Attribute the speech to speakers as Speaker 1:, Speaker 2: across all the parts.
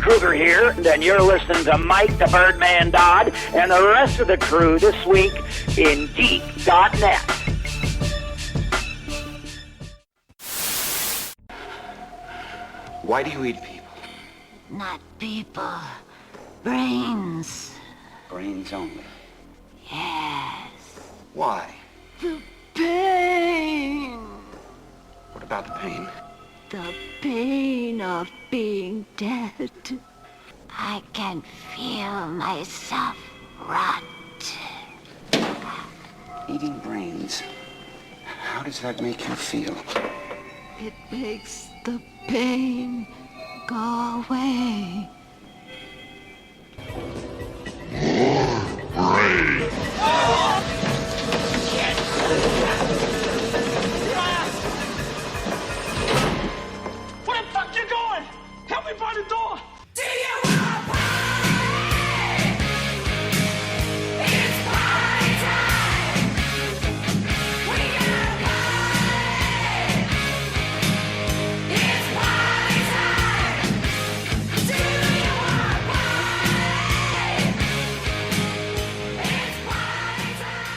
Speaker 1: Kruger here, and you're listening to Mike the Birdman Dodd and the rest of the crew this week in Geek.net.
Speaker 2: Why do you eat people?
Speaker 3: Not people. Brains.
Speaker 2: Brains only.
Speaker 3: Yes.
Speaker 2: Why?
Speaker 3: The pain.
Speaker 2: What about the pain?
Speaker 3: The pain of being dead. I can feel myself rot.
Speaker 2: Eating brains. How does that make you feel?
Speaker 3: It makes the pain go away.
Speaker 4: Where the fuck you going? Help me by the door!
Speaker 5: Do you want pie? It's pie time! We got pie! It's pie time! Do you want pie? It's pie time!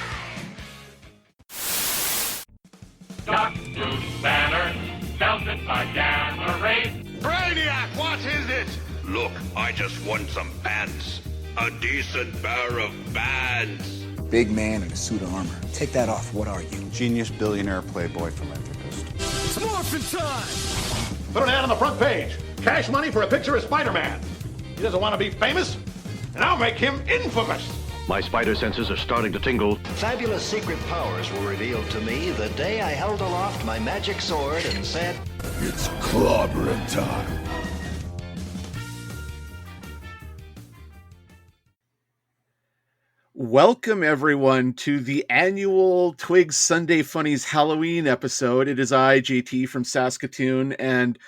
Speaker 6: Dr. Banner, belted by gamma rays.
Speaker 7: Brainiac, what is it?
Speaker 8: Look, I just want some pants. A decent pair of pants.
Speaker 9: Big man in a suit of armor. Take that off. What are you?
Speaker 7: Genius, billionaire, playboy, philanthropist.
Speaker 4: It's morphin' time!
Speaker 10: Put an ad on the front page. Cash money for a picture of Spider-Man. He doesn't want to be famous, and I'll make him infamous.
Speaker 11: My spider senses are starting to tingle.
Speaker 12: Fabulous secret powers were revealed to me the day I held aloft my magic sword and said,
Speaker 13: "It's clobbering time."
Speaker 14: Welcome, everyone, to the annual TWIG Sunday Funnies Halloween episode. It is I, JT from Saskatoon, and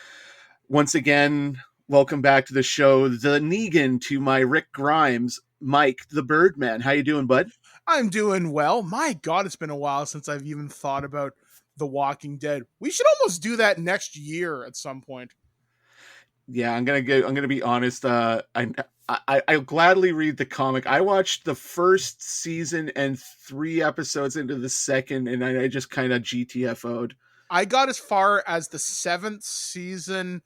Speaker 14: once again, welcome back to the show, the Negan to my Rick Grimes, Mike the Birdman. How you doing, bud?
Speaker 15: I'm doing well. My God, it's been a while since I've even thought about The Walking Dead. We should almost do that next year at some point.
Speaker 14: Yeah, I'm gonna be honest. I'll gladly read the comic. I watched the first season and 3 episodes into the second, and I just kind of GTFO'd.
Speaker 15: I got as far as the 7th season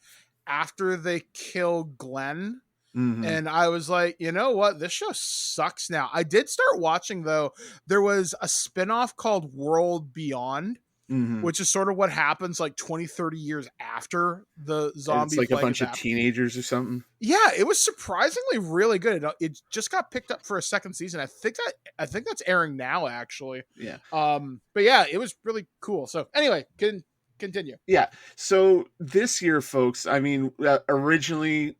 Speaker 15: after they kill Glenn.
Speaker 14: Mm-hmm.
Speaker 15: And I was like, you know what? This show sucks now. I did start watching, though. There was a spinoff called World Beyond,
Speaker 14: mm-hmm.
Speaker 15: which is sort of what happens like 20, 30 years after the zombie.
Speaker 14: It's like a bunch of teenagers or something.
Speaker 15: Yeah, it was surprisingly really good. It just got picked up for a second season. I think that's airing now, actually.
Speaker 14: Yeah.
Speaker 15: But yeah, it was really cool. So anyway, continue.
Speaker 14: Yeah. So this year, folks, I mean, originally,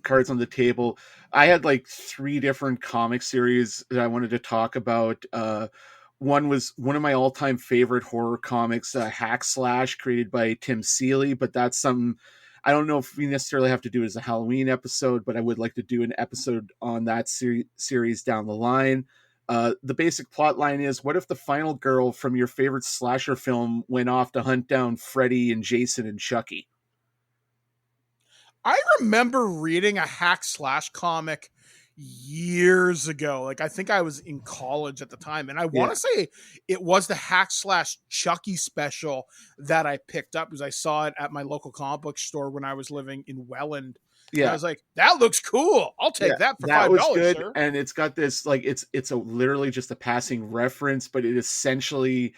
Speaker 14: cards on the table, I had like 3 different comic series that I wanted to talk about. One was one of my all-time favorite horror comics, Hack Slash, created by Tim Seeley, but that's something I don't know if we necessarily have to do it as a Halloween episode, but I would like to do an episode on that series down the line. The basic plot line is, what if the final girl from your favorite slasher film went off to hunt down Freddy and Jason and Chucky?
Speaker 15: I remember reading a Hack Slash comic years ago. Like, I think I was in college at the time, and I want to say it was the Hack Slash Chucky special that I picked up because I saw it at my local comic book store when I was living in Welland. Yeah, and I was like, that looks cool. I'll take that for $5.
Speaker 14: That was good, sir. And it's got this like it's a literally just a passing reference, but it essentially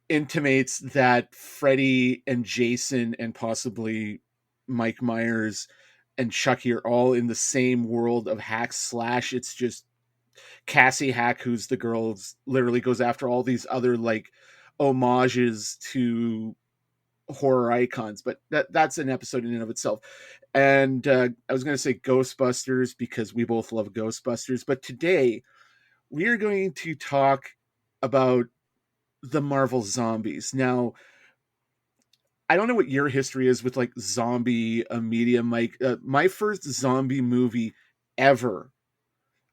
Speaker 14: intimates that Freddy and Jason and possibly Mike Myers and Chucky are all in the same world of Hack Slash. It's just Cassie Hack, who's the girl, literally goes after all these other like homages to horror icons, but that's an episode in and of itself. And I was going to say Ghostbusters because we both love Ghostbusters, but today we are going to talk about the Marvel zombies. Now, I don't know what your history is with like zombie media, Mike. My first zombie movie ever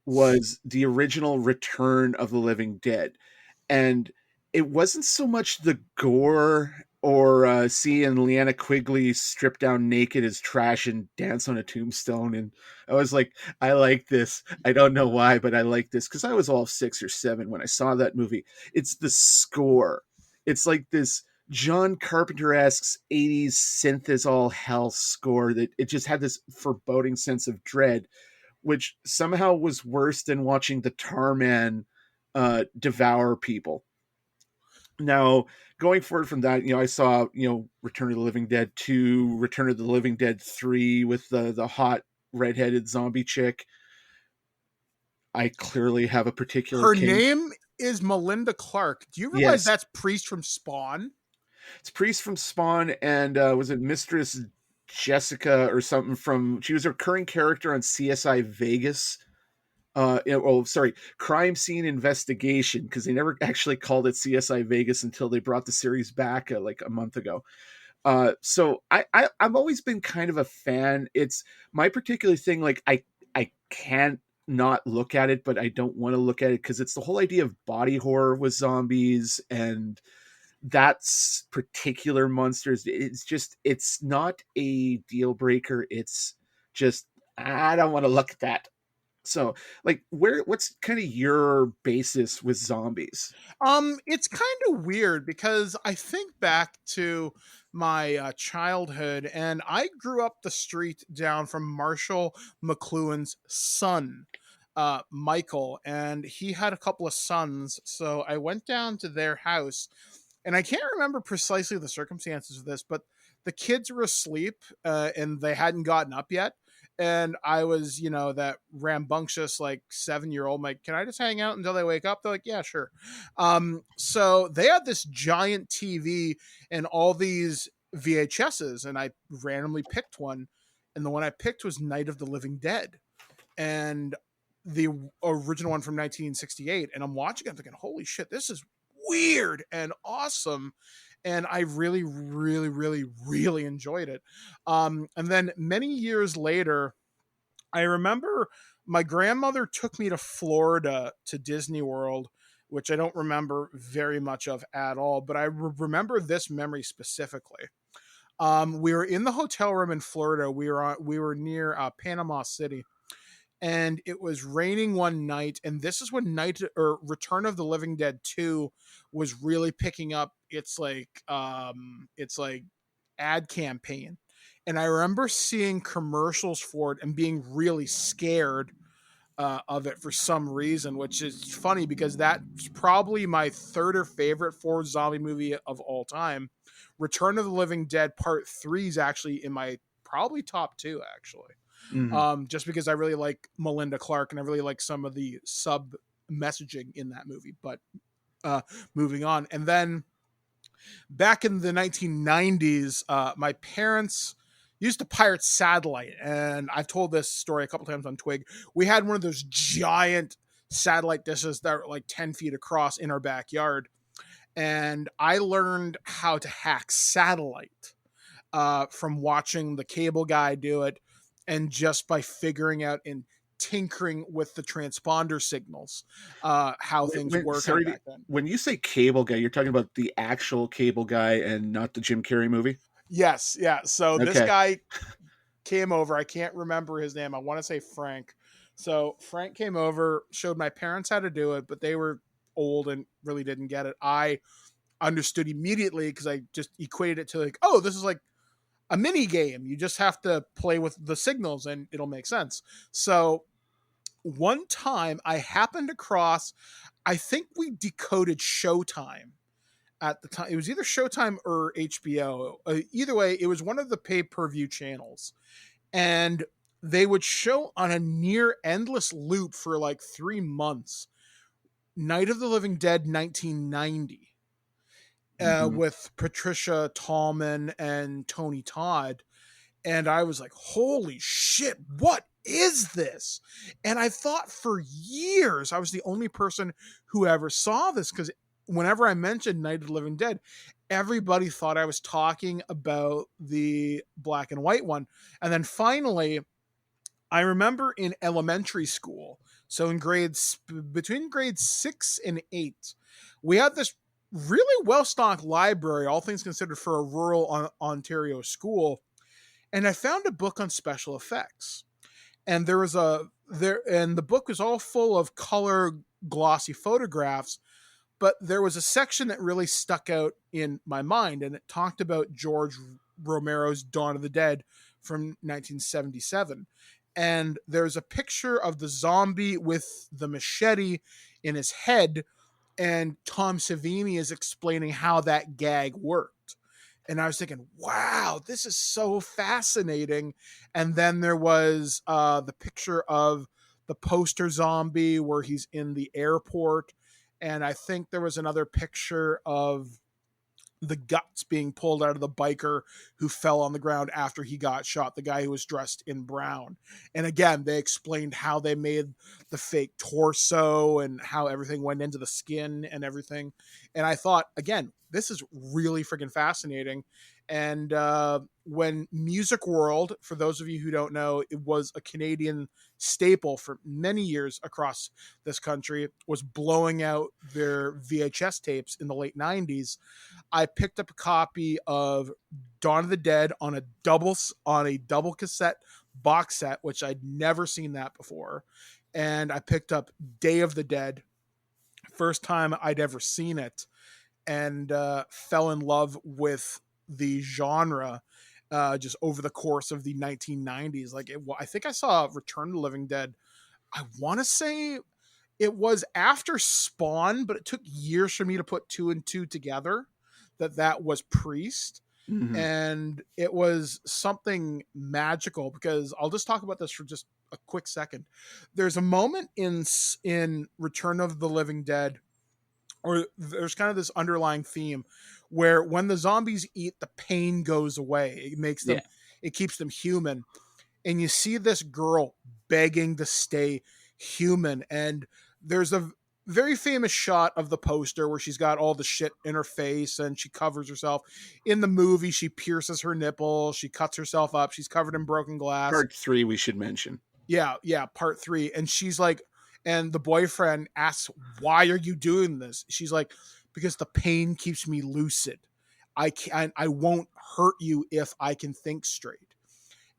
Speaker 14: was the original Return of the Living Dead. And it wasn't so much the gore or seeing Leanna Quigley strip down naked as trash and dance on a tombstone. And I was like, I like this. I don't know why, but I like this because I was all 6 or 7 when I saw that movie. It's the score. It's like this John Carpenter-esque 80s synth is all hell score that it just had this foreboding sense of dread, which somehow was worse than watching the Tarman devour people. Now, going forward from that, I saw, Return of the Living Dead 2, Return of the Living Dead 3 with the hot redheaded zombie chick. I clearly have a particular
Speaker 15: Her
Speaker 14: kink.
Speaker 15: name is Melinda Clarke. Do you realize that's Priest from Spawn?
Speaker 14: It's Priest from Spawn, and was it Mistress Jessica or something she was a recurring character on CSI Vegas. Crime Scene Investigation, because they never actually called it CSI Vegas until they brought the series back like a month ago. So I've always been kind of a fan. It's my particular thing. Like I can't not look at it, but I don't want to look at it because it's the whole idea of body horror with zombies and that's particular monsters. It's not a deal breaker. It's just, I don't want to look at that. So, like, what's kind of your basis with zombies?
Speaker 15: It's kind of weird because I think back to my childhood, and I grew up the street down from Marshall McLuhan's son, Michael, and he had a couple of sons. So I went down to their house, and I can't remember precisely the circumstances of this, but the kids were asleep and they hadn't gotten up yet. And I was, that rambunctious, like 7-year-old, like, can I just hang out until they wake up? They're like, yeah, sure. So they had this giant TV and all these VHSs, and I randomly picked one. And the one I picked was Night of the Living Dead. And the original one from 1968. And I'm watching it, I'm thinking, holy shit, this is weird and awesome. And I really, really, really, really enjoyed it. And then many years later, I remember my grandmother took me to Florida to Disney World, which I don't remember very much of at all, but I remember this memory specifically. We were in the hotel room in Florida. We were near Panama City, and it was raining one night. And this is when Return of the Living Dead 2 was really picking up its ad campaign. And I remember seeing commercials for it and being really scared of it for some reason, which is funny because that's probably my third or favorite for zombie movie of all time. Return of the Living Dead Part 3 is actually in my probably top 2, actually. Mm-hmm. Just because I really like Melinda Clarke and I really like some of the sub messaging in that movie. But moving on. And then back in the 1990s, my parents used to pirate satellite. And I've told this story a couple times on Twig. We had one of those giant satellite dishes that were like 10 feet across in our backyard. And I learned how to hack satellite from watching the cable guy do it. And just by figuring out and tinkering with the transponder signals, how things work.
Speaker 14: When you say cable guy, you're talking about the actual cable guy and not the Jim Carrey movie?
Speaker 15: Yes. Yeah. So This guy came over. I can't remember his name. I want to say Frank. So Frank came over, showed my parents how to do it, but they were old and really didn't get it. I understood immediately because I just equated it to like, oh, this is like a mini game. You just have to play with the signals and it'll make sense. So one time I happened across, I think we decoded Showtime at the time. It was either Showtime or HBO. Either way, it was one of the pay-per-view channels. And they would show on a near endless loop for like 3 months, Night of the Living Dead 1990. With Patricia Tallman and Tony Todd. And I was like, holy shit, what is this? And I thought for years I was the only person who ever saw this because whenever I mentioned Night of the Living Dead, everybody thought I was talking about the black and white one. And then finally, I remember in elementary school, so in between grades 6 and 8, we had this really well-stocked library, all things considered, for a rural Ontario school. And I found a book on special effects. And the book was all full of color glossy photographs, but there was a section that really stuck out in my mind, and it talked about George Romero's Dawn of the Dead from 1977. And there's a picture of the zombie with the machete in his head, and Tom Savini is explaining how that gag worked. And I was thinking, wow, this is so fascinating. And then there was the picture of the poster zombie where he's in the airport. And I think there was another picture of the guts being pulled out of the biker who fell on the ground after he got shot, the guy who was dressed in brown. And again, they explained how they made the fake torso and how everything went into the skin and everything. And I thought, again, this is really freaking fascinating. And when Music World, for those of you who don't know, it was a Canadian staple for many years across this country, was blowing out their VHS tapes in the late 90s. I picked up a copy of Dawn of the Dead on a double cassette box set, which I'd never seen that before. And I picked up Day of the Dead, first time I'd ever seen it, and fell in love with the genre just over the course of the 1990s. I think I saw Return of the Living Dead. I want to say it was after Spawn, but it took years for me to put two and two together that was Priest.
Speaker 14: Mm-hmm.
Speaker 15: And it was something magical, because I'll just talk about this for just a quick second. There's a moment in Return of the Living Dead, or there's kind of this underlying theme where when the zombies eat, the pain goes away. It makes them, it keeps them human. And you see this girl begging to stay human. And there's a very famous shot of the poster where she's got all the shit in her face and she covers herself. In the movie, she pierces her nipple. She cuts herself up. She's covered in broken glass.
Speaker 14: Part 3, we should mention.
Speaker 15: Yeah, part 3. And she's like, and the boyfriend asks, why are you doing this? She's like, because the pain keeps me lucid. I won't hurt you if I can think straight.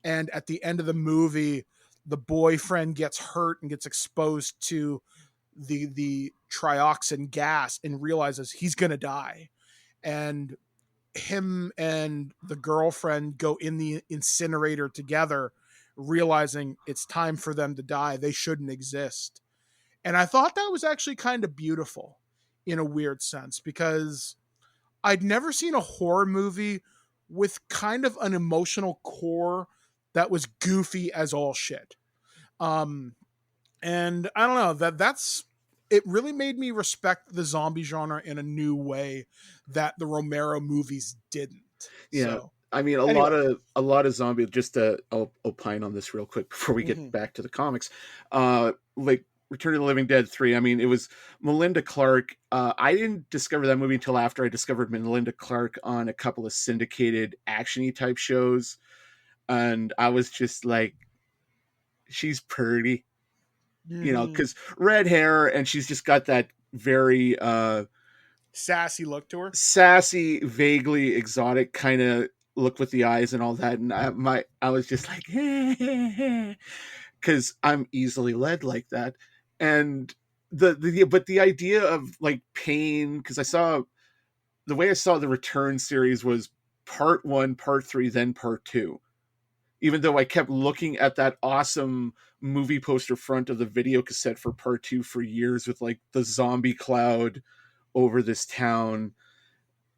Speaker 15: And at the end of the movie, the boyfriend gets hurt and gets exposed to the trioxin gas and realizes he's going to die. And him and the girlfriend go in the incinerator together, realizing it's time for them to die. They shouldn't exist. And I thought that was actually kind of beautiful in a weird sense, because I'd never seen a horror movie with kind of an emotional core that was goofy as all shit. And I don't know, that's it really made me respect the zombie genre in a new way that the Romero movies didn't.
Speaker 14: Yeah.
Speaker 15: So,
Speaker 14: I mean, a lot of zombie, just I'll opine on this real quick before we get back to the comics. Like Return of the Living Dead 3, I mean, it was Melinda Clarke. I didn't discover that movie until after I discovered Melinda Clarke on a couple of syndicated action-y type shows. And I was just like, she's pretty, you know, because red hair, and she's just got that very
Speaker 15: sassy look to her.
Speaker 14: Sassy, vaguely exotic kind of look with the eyes and all that. And I was just like, because I'm easily led like that. And but the idea of like pain, because the way I saw the Return series was part 1, part 3, then part 2. Even though I kept looking at that awesome movie poster front of the video cassette for part 2 for years with like the zombie cloud over this town,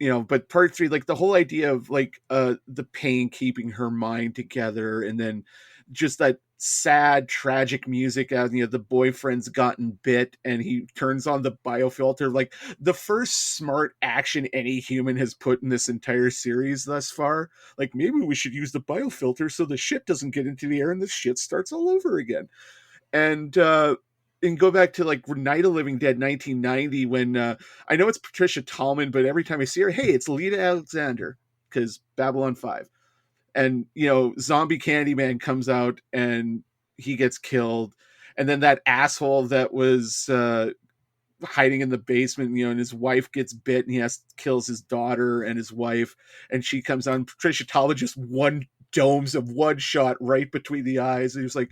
Speaker 14: you know, but part 3, like the whole idea of like the pain keeping her mind together, and then just that sad, tragic music as, you know, the boyfriend's gotten bit and he turns on the biofilter, like the first smart action any human has put in this entire series thus far. Like, maybe we should use the biofilter so the shit doesn't get into the air and the shit starts all over again. And go back to like Night of Living Dead 1990, when I know it's Patricia Tallman, but every time I see her, hey, it's Lita Alexander, because Babylon 5. And, you know, Zombie Candyman comes out and he gets killed. And then that asshole that was hiding in the basement, and his wife gets bit and kills his daughter and his wife, and she comes on. Trisha Talbot just domes of one shot right between the eyes. And he was like,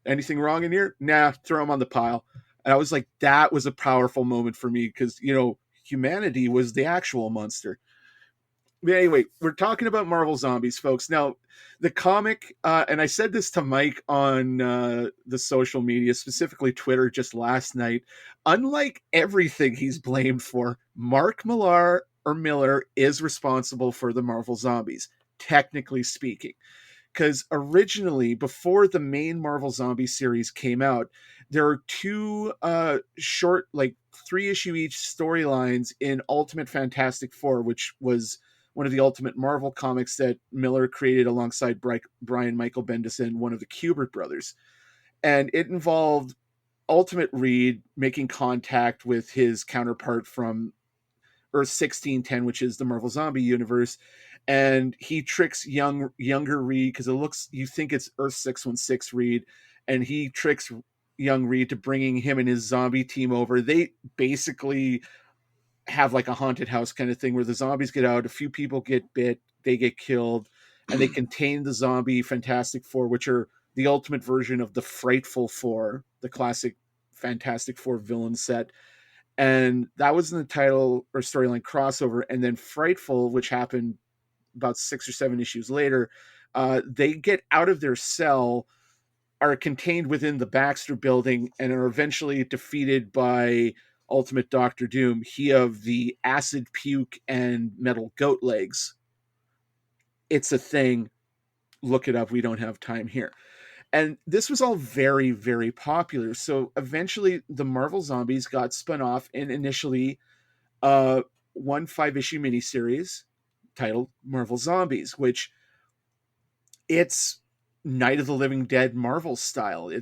Speaker 14: anything wrong in here? Nah, throw him on the pile. And I was like, that was a powerful moment for me because, humanity was the actual monster. But anyway, we're talking about Marvel Zombies, folks. Now, the comic, and I said this to Mike on the social media, specifically Twitter, just last night. Unlike everything he's blamed for, Mark Millar is responsible for the Marvel Zombies, technically speaking. Because originally, before the main Marvel Zombie series came out, there are two short, 3-issue each storylines in Ultimate Fantastic Four, which was one of the Ultimate Marvel comics that Miller created alongside Brian Michael Bendis and one of the Kubert brothers. And it involved Ultimate Reed making contact with his counterpart from Earth 1610, which is the Marvel Zombie universe. And he tricks younger Reed, because you think it's Earth 616 Reed, and he tricks young Reed to bringing him and his zombie team over. They basically have like a haunted house kind of thing where the zombies get out, a few people get bit, they get killed, and they contain the zombie Fantastic Four, which are the ultimate version of the Frightful Four, the classic Fantastic Four villain set. And that was in the title or storyline crossover. And then Frightful, which happened about 6 or 7 issues later, they get out of their cell, are contained within the Baxter building, and are eventually defeated by Ultimate Doctor Doom, he of the acid puke and metal goat legs. It's a thing. Look it up. We don't have time here. And this was all very, very popular. So eventually the Marvel Zombies got spun off in initially one 5-issue miniseries titled Marvel Zombies, which it's Night of the Living Dead Marvel style.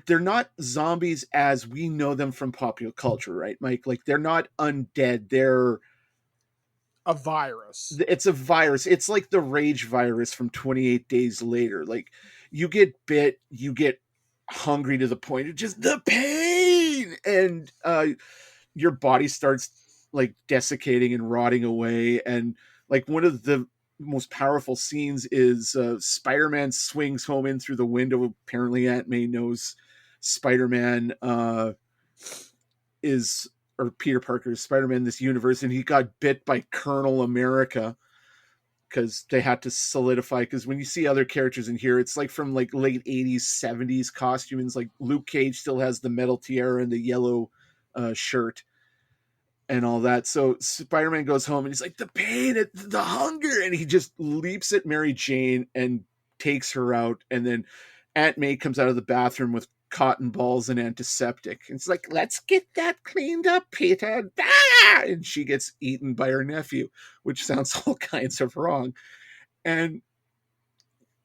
Speaker 14: They're not zombies as we know them from popular culture, right, Mike? Like, they're not undead. They're
Speaker 15: a virus.
Speaker 14: It's a virus. It's like the rage virus from 28 Days Later. Like, you get bit, you get hungry to the point of just the pain, and your body starts like desiccating and rotting away. And like, one of the most powerful scenes is Spider-Man swings home in through the window. Apparently Aunt May knows Spider-Man or Peter Parker is Spider-Man in this universe, and he got bit by Colonel America because they had to solidify, because when you see other characters in here, it's like from like late 80s 70s costumes. Like Luke Cage still has the metal tiara and the yellow shirt and all that. So Spider-Man goes home and he's like, the pain, the hunger, and he just leaps at Mary Jane and takes her out. And then Aunt May comes out of the bathroom with cotton balls and antiseptic. And it's like, let's get that cleaned up, Peter. Ah! And she gets eaten by her nephew, which sounds all kinds of wrong. And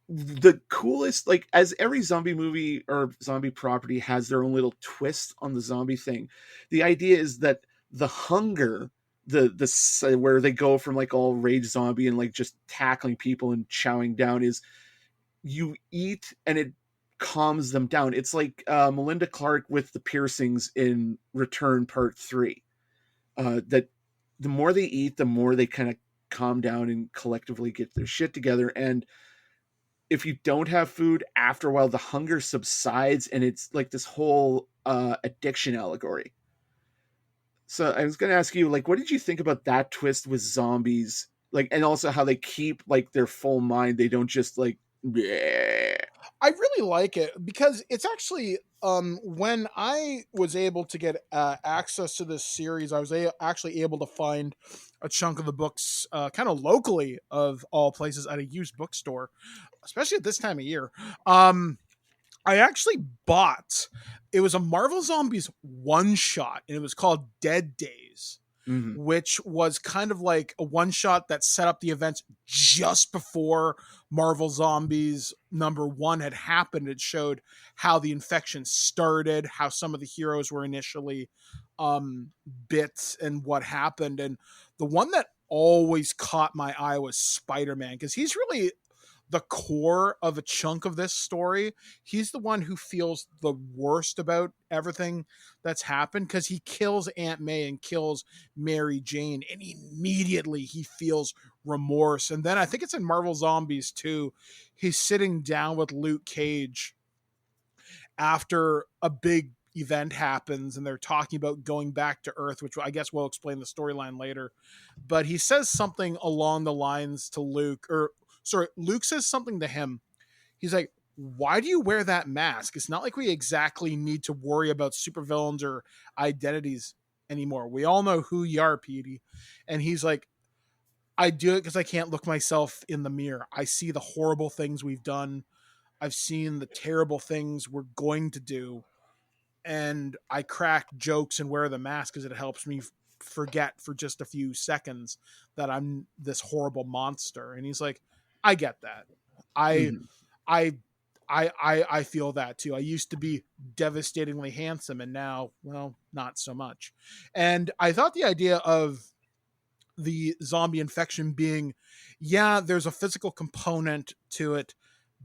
Speaker 14: the coolest, like, as every zombie movie or zombie property has their own little twist on the zombie thing, the idea is that the hunger, the where they go from like all rage zombie and like just tackling people and chowing down, is you eat and it calms them down. It's like Melinda Clark with the piercings in Return Part 3. That the more they eat, the more they kind of calm down and collectively get their shit together. And if you don't have food, after a while, the hunger subsides, and it's like this whole addiction allegory. So I was going to ask you, like, what did you think about that twist with zombies? Like, and also how they keep like their full mind. They don't just like, bleh.
Speaker 15: I really like it because it's actually, when I was able to get access to this series, I was actually able to find a chunk of the books kind of locally, of all places, at a used bookstore, especially at this time of year. I actually bought, it was a Marvel Zombies one-shot, and it was called Dead Days, which was kind of like a one-shot that set up the events just before Marvel Zombies #1 had happened. It showed how the infection started, how some of the heroes were initially bit, and what happened. And the one that always caught my eye was Spider-Man, because he's really the core of a chunk of this story. He's the one who feels the worst about everything that's happened because he kills Aunt May and kills Mary Jane, and immediately he feels remorse. And then I think it's in Marvel Zombies too. He's sitting down with Luke Cage after a big event happens and they're talking about going back to Earth, which I guess we'll explain the storyline later. But he says something along the lines to Luke, or sorry, Luke says something to him. He's like, why do you wear that mask? It's not like we exactly need to worry about supervillains or identities anymore. We all know who you are, Petey. And he's like, I do it because I can't look myself in the mirror. I see the horrible things we've done. I've seen the terrible things we're going to do. And I crack jokes and wear the mask because it helps me forget for just a few seconds that I'm this horrible monster. And he's like, I get that. I feel that too. I used to be devastatingly handsome and now, well, not so much. And I thought the idea of the zombie infection being, yeah, there's a physical component to it,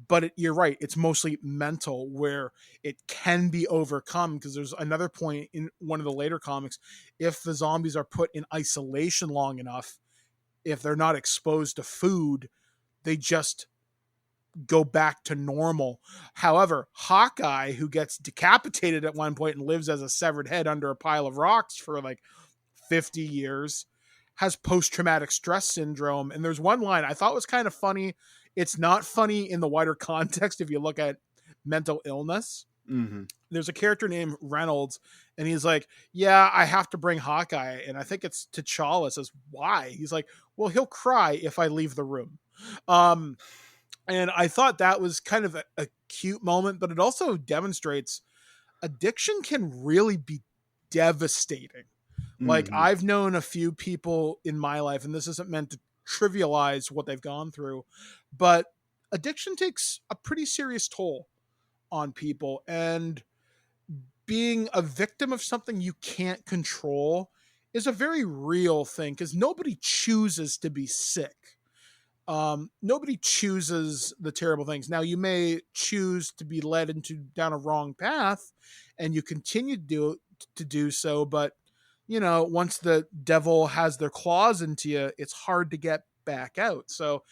Speaker 15: but you're right, it's mostly mental, where it can be overcome. Because there's another point in one of the later comics, if the zombies are put in isolation long enough, if they're not exposed to food, they just go back to normal. However, Hawkeye, who gets decapitated at one point and lives as a severed head under a pile of rocks for like 50 years, has post-traumatic stress syndrome. And there's one line I thought was kind of funny. It's not funny in the wider context if you look at mental illness.
Speaker 14: Mm-hmm.
Speaker 15: There's a character named Reynolds, and he's like, yeah, I have to bring Hawkeye. And I think it's T'Challa says, why? He's like, well, he'll cry if I leave the room. And I thought that was kind of a cute moment, but it also demonstrates addiction can really be devastating. Like, I've known a few people in my life, and this isn't meant to trivialize what they've gone through, but addiction takes a pretty serious toll on people. And being a victim of something you can't control is a very real thing, because nobody chooses to be sick. Nobody chooses the terrible things. Now, you may choose to be led down a wrong path, and you continue to do so, but you know, once the devil has their claws into you, it's hard to get back out. So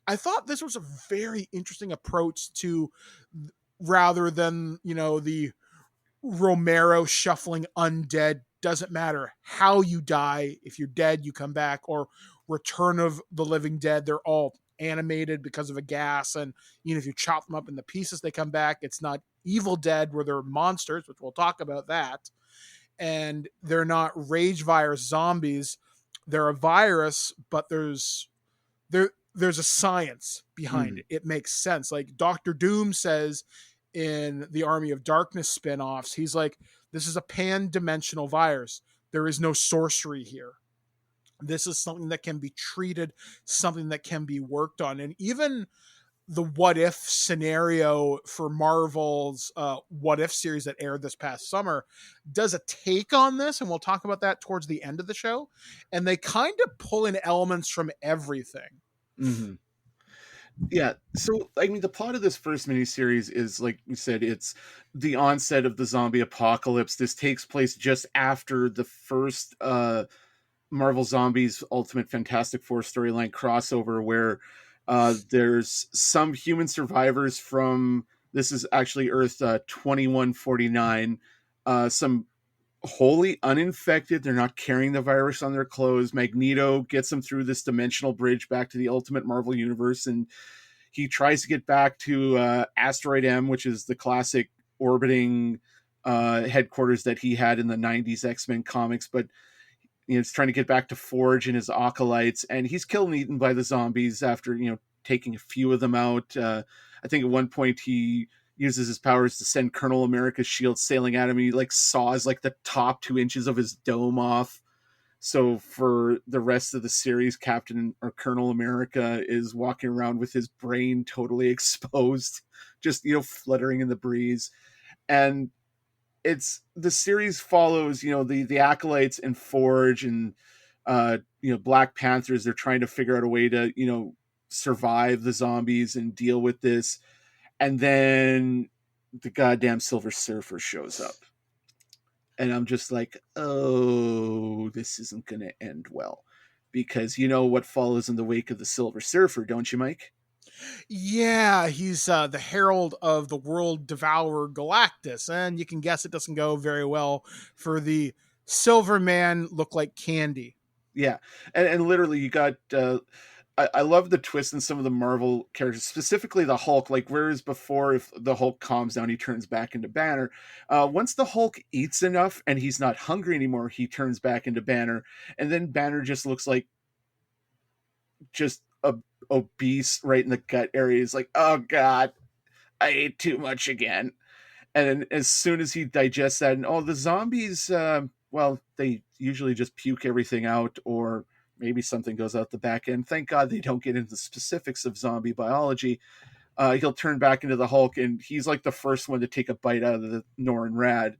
Speaker 15: I thought this was a very interesting approach to, rather than, you know, the Romero shuffling undead, doesn't matter how you die. If you're dead, you come back, or Return of the Living Dead, they're all animated because of a gas. And even if you chop them up into pieces, they come back. It's not Evil Dead where they're monsters, which we'll talk about that. And they're not rage virus zombies. They're a virus, but there's a science behind it. It makes sense. Like Dr. Doom says in the Army of Darkness spin-offs, he's like, this is a pan-dimensional virus. There is no sorcery here. This is something that can be treated, something that can be worked on. And even the What If scenario for Marvel's What If series that aired this past summer does a take on this, and we'll talk about that towards the end of the show. And they kind of pull in elements from everything.
Speaker 14: Mm-hmm. Yeah, so I mean, the plot of this first miniseries is, like we said, it's the onset of the zombie apocalypse. This takes place just after the first Marvel Zombies Ultimate Fantastic Four storyline crossover, where there's some human survivors from, this is actually Earth 2149, some wholly uninfected. They're not carrying the virus on their clothes. Magneto gets them through this dimensional bridge back to the Ultimate Marvel Universe, and he tries to get back to Asteroid M, which is the classic orbiting headquarters that he had in the 90s X-Men comics, but you know, he's trying to get back to Forge and his acolytes, and he's killed and eaten by the zombies after, you know, taking a few of them out. I think at one point he uses his powers to send Colonel America's shield sailing at him. He like saws like the top 2 inches of his dome off. So for the rest of the series, Captain or Colonel America is walking around with his brain totally exposed, just, you know, fluttering in the breeze. And it's, the series follows, you know, the acolytes and Forge and you know, Black Panthers. They're trying to figure out a way to, you know, survive the zombies and deal with this. And then the goddamn Silver Surfer shows up. And I'm just like, oh, this isn't going to end well. Because you know what follows in the wake of the Silver Surfer, don't you, Mike?
Speaker 15: Yeah, he's the herald of the world devourer Galactus. And you can guess it doesn't go very well for the Silver Man look like candy.
Speaker 14: Yeah. And literally you got... I love the twist in some of the Marvel characters, specifically the Hulk. Like, whereas before, if the Hulk calms down, he turns back into Banner. Once the Hulk eats enough and he's not hungry anymore, he turns back into Banner. And then Banner just looks like just obese right in the gut area. He's like, oh God, I ate too much again. And then as soon as he digests that, and the zombies, well, they usually just puke everything out, or maybe something goes out the back end. Thank God they don't get into the specifics of zombie biology. He'll turn back into the Hulk, and he's like the first one to take a bite out of the Norrin Rad.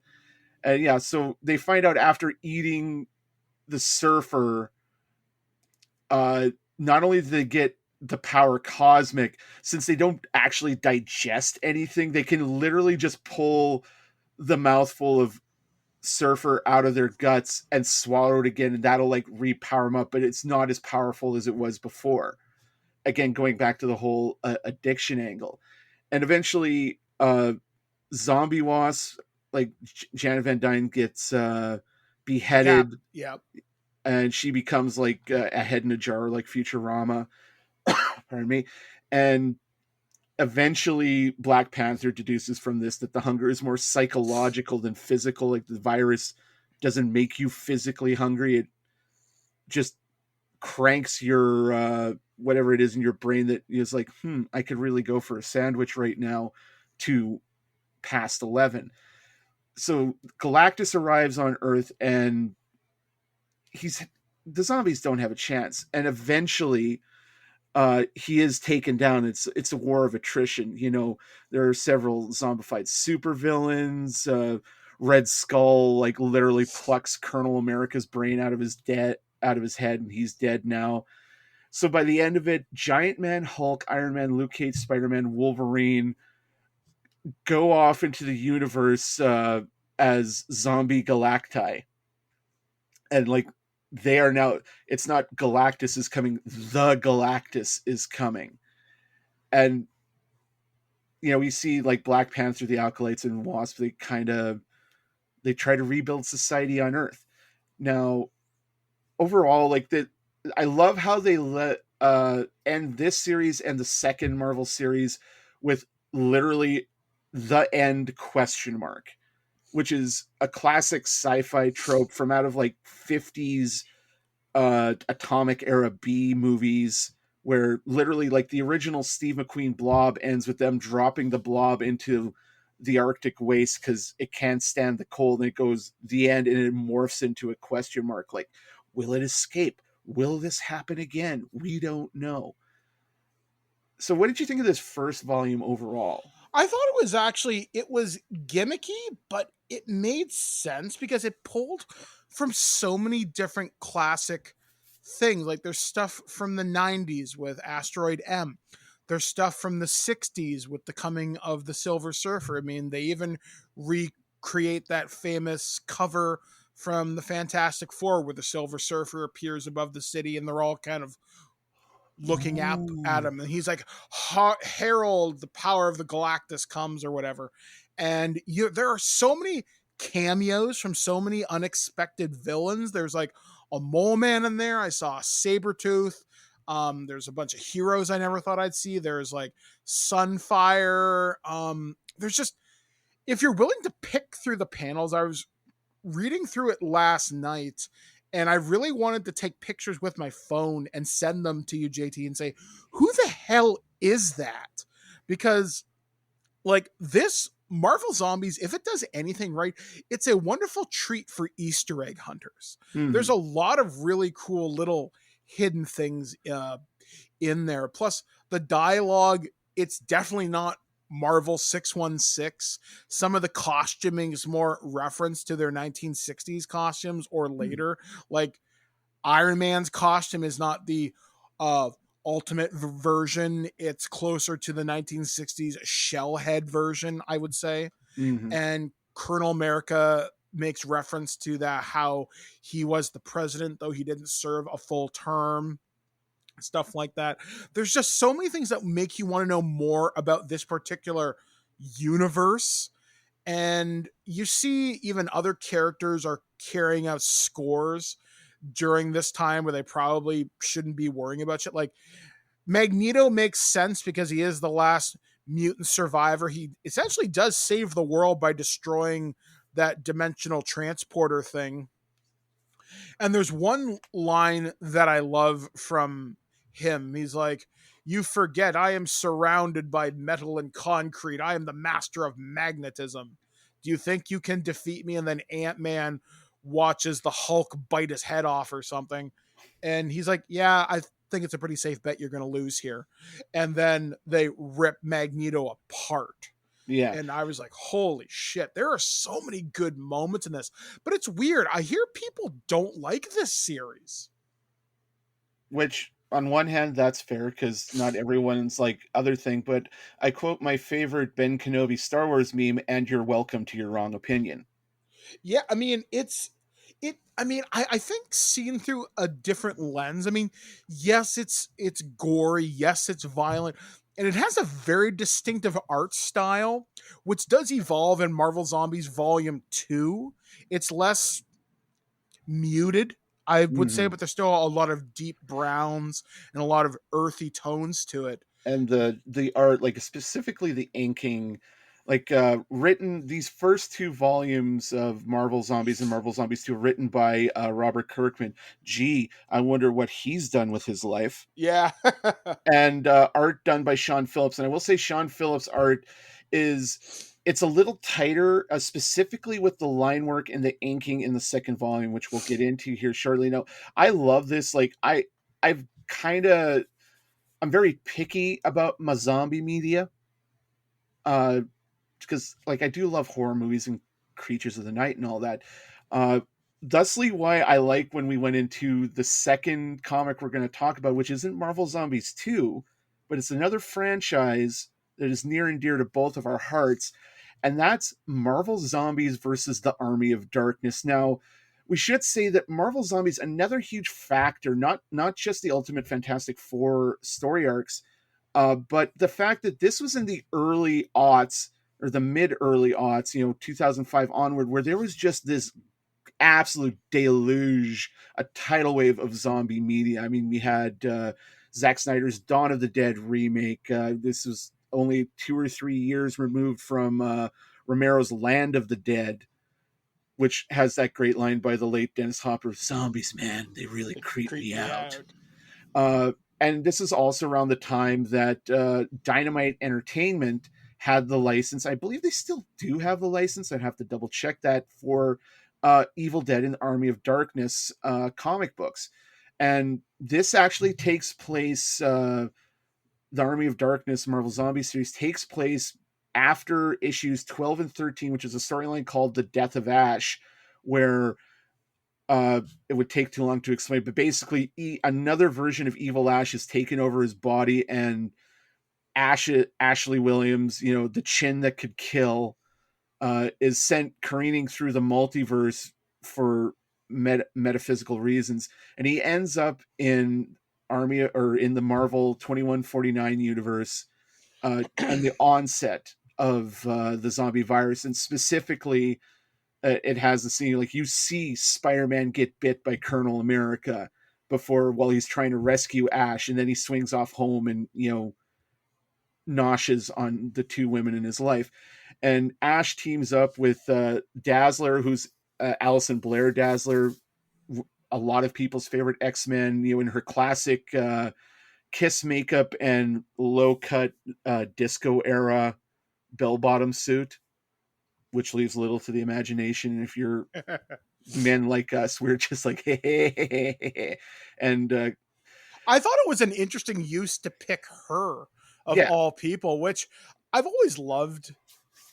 Speaker 14: And yeah, so they find out after eating the Surfer, not only do they get the power cosmic, since they don't actually digest anything, they can literally just pull the mouthful of Surfer out of their guts and swallow it again, and that'll like repower them up, but it's not as powerful as it was before. Again, going back to the whole addiction angle. And eventually Zombie Wasp, like Janet Van Dyne, gets beheaded.
Speaker 15: Yeah.
Speaker 14: And she becomes like a head in a jar, like Futurama. Pardon me. And eventually Black Panther deduces from this that the hunger is more psychological than physical. Like, the virus doesn't make you physically hungry. It just cranks your whatever it is in your brain that is like, I could really go for a sandwich right now, to past 11. So Galactus arrives on Earth, and the zombies don't have a chance. And eventually he is taken down. It's a war of attrition. You know, there are several zombified supervillains. Red Skull like literally plucks Colonel America's brain out of his head, and he's dead now. So by the end of it, Giant Man, Hulk, Iron Man, Luke Cage, Spider-Man, Wolverine go off into the universe as zombie Galacti. And like, they are now, it's not Galactus is coming, the Galactus is coming. And, you know, we see like Black Panther, the Acolytes, and Wasp, they try to rebuild society on Earth. Now, overall, like, I love how they end this series and the second Marvel series with literally the end ? Which is a classic sci-fi trope from out of like 50s atomic era B movies, where literally like the original Steve McQueen Blob ends with them dropping the blob into the Arctic waste because it can't stand the cold, and it goes the end, and it morphs into a ? Like, will it escape? Will this happen again? We don't know. So what did you think of this first volume overall?
Speaker 15: I thought it was gimmicky, but it made sense because it pulled from so many different classic things. Like, there's stuff from the 90s with Asteroid M. There's stuff from the 60s with the coming of the Silver Surfer. I mean, they even recreate that famous cover from the Fantastic Four where the Silver Surfer appears above the city and they're all kind of looking up at him, and he's like, Herald, the power of the Galactus comes, or whatever. And there are so many cameos from so many unexpected villains. There's like a Mole Man in there. I saw a Sabretooth. There's a bunch of heroes I never thought I'd see. There's like Sunfire. There's just, if you're willing to pick through the panels, I was reading through it last night, and I really wanted to take pictures with my phone and send them to you, JT, and say, who the hell is that? Because, like, this Marvel Zombies, if it does anything right, it's a wonderful treat for Easter egg hunters. There's a lot of really cool little hidden things in there. Plus, the dialogue, it's definitely not Marvel 616. Some of the costuming is more reference to their 1960s costumes or later. Like, Iron Man's costume is not the ultimate version. It's closer to the 1960s shellhead version, I would say.
Speaker 14: Mm-hmm.
Speaker 15: And Colonel America makes reference to that, how he was the president, though he didn't serve a full term, stuff like that. There's just so many things that make you want to know more about this particular universe. And you see even other characters are carrying out scores during this time where they probably shouldn't be worrying about shit. Like Magneto makes sense because he is the last mutant survivor. He essentially does save the world by destroying that dimensional transporter thing. And there's one line that I love from him. He's like, "You forget I am surrounded by metal and concrete. I am the master of magnetism. Do you think you can defeat me?" And then Ant-Man watches the Hulk bite his head off or something. And he's like, "Yeah, I think it's a pretty safe bet you're going to lose here." And then they rip Magneto apart.
Speaker 14: Yeah.
Speaker 15: And I was like, holy shit, there are so many good moments in this. But it's weird. I hear people don't like this series.
Speaker 14: Which, on one hand, that's fair, because not everyone's like other thing. But I quote my favorite Ben Kenobi Star Wars meme, "And you're welcome to your wrong opinion."
Speaker 15: Yeah, I mean, I think seen through a different lens. I mean, yes, it's gory. Yes, it's violent. And it has a very distinctive art style, which does evolve in Marvel Zombies Volume 2. It's less muted, I would say, but there's still a lot of deep browns and a lot of earthy tones to it.
Speaker 14: And the art, like specifically the inking, like written, these first two volumes of Marvel Zombies and Marvel Zombies 2 written by Robert Kirkman. Gee, I wonder what he's done with his life.
Speaker 15: Yeah.
Speaker 14: And art done by Sean Phillips. And I will say Sean Phillips' art it's a little tighter, specifically with the line work and the inking in the second volume, which we'll get into here shortly. Now, I love this. Like I'm very picky about my zombie media. Because like I do love horror movies and creatures of the night and all that. Thusly why I like when we went into the second comic we're going to talk about, which isn't Marvel Zombies 2, but it's another franchise that is near and dear to both of our hearts, and that's Marvel Zombies versus the Army of Darkness. Now, we should say that Marvel Zombies, another huge factor, not just the Ultimate Fantastic Four story arcs, but the fact that this was in the early aughts, or the mid-early aughts, 2005 onward, where there was just this absolute deluge, a tidal wave of zombie media. I mean, we had Zack Snyder's Dawn of the Dead remake. This was only 2 or 3 years removed from Romero's Land of the Dead, which has that great line by the late Dennis Hopper, "Zombies, man, they really creep me out." And this is also around the time that Dynamite Entertainment had the license. I believe they still do have the license. I'd have to double check that for Evil Dead and the Army of Darkness comic books. And this actually takes place, the Army of Darkness Marvel Zombie series takes place after issues 12 and 13, which is a storyline called The Death of Ash, where it would take too long to explain, but basically another version of Evil Ash has taken over his body, and Ashley Williams, the chin that could kill, is sent careening through the multiverse for metaphysical reasons, and he ends up in the Marvel 2149 universe, and the onset of the zombie virus, and specifically it has the scene like you see Spider-Man get bit by Colonel America while he's trying to rescue Ash, and then he swings off home and noshes on the two women in his life, and Ash teams up with Dazzler, who's Alison Blair Dazzler, a lot of people's favorite X-Men, in her classic Kiss makeup and low-cut disco era bell-bottom suit, which leaves little to the imagination. And if you're men like us, we're just like, hey. And
Speaker 15: I thought it was an interesting use to pick her of all people, which I've always loved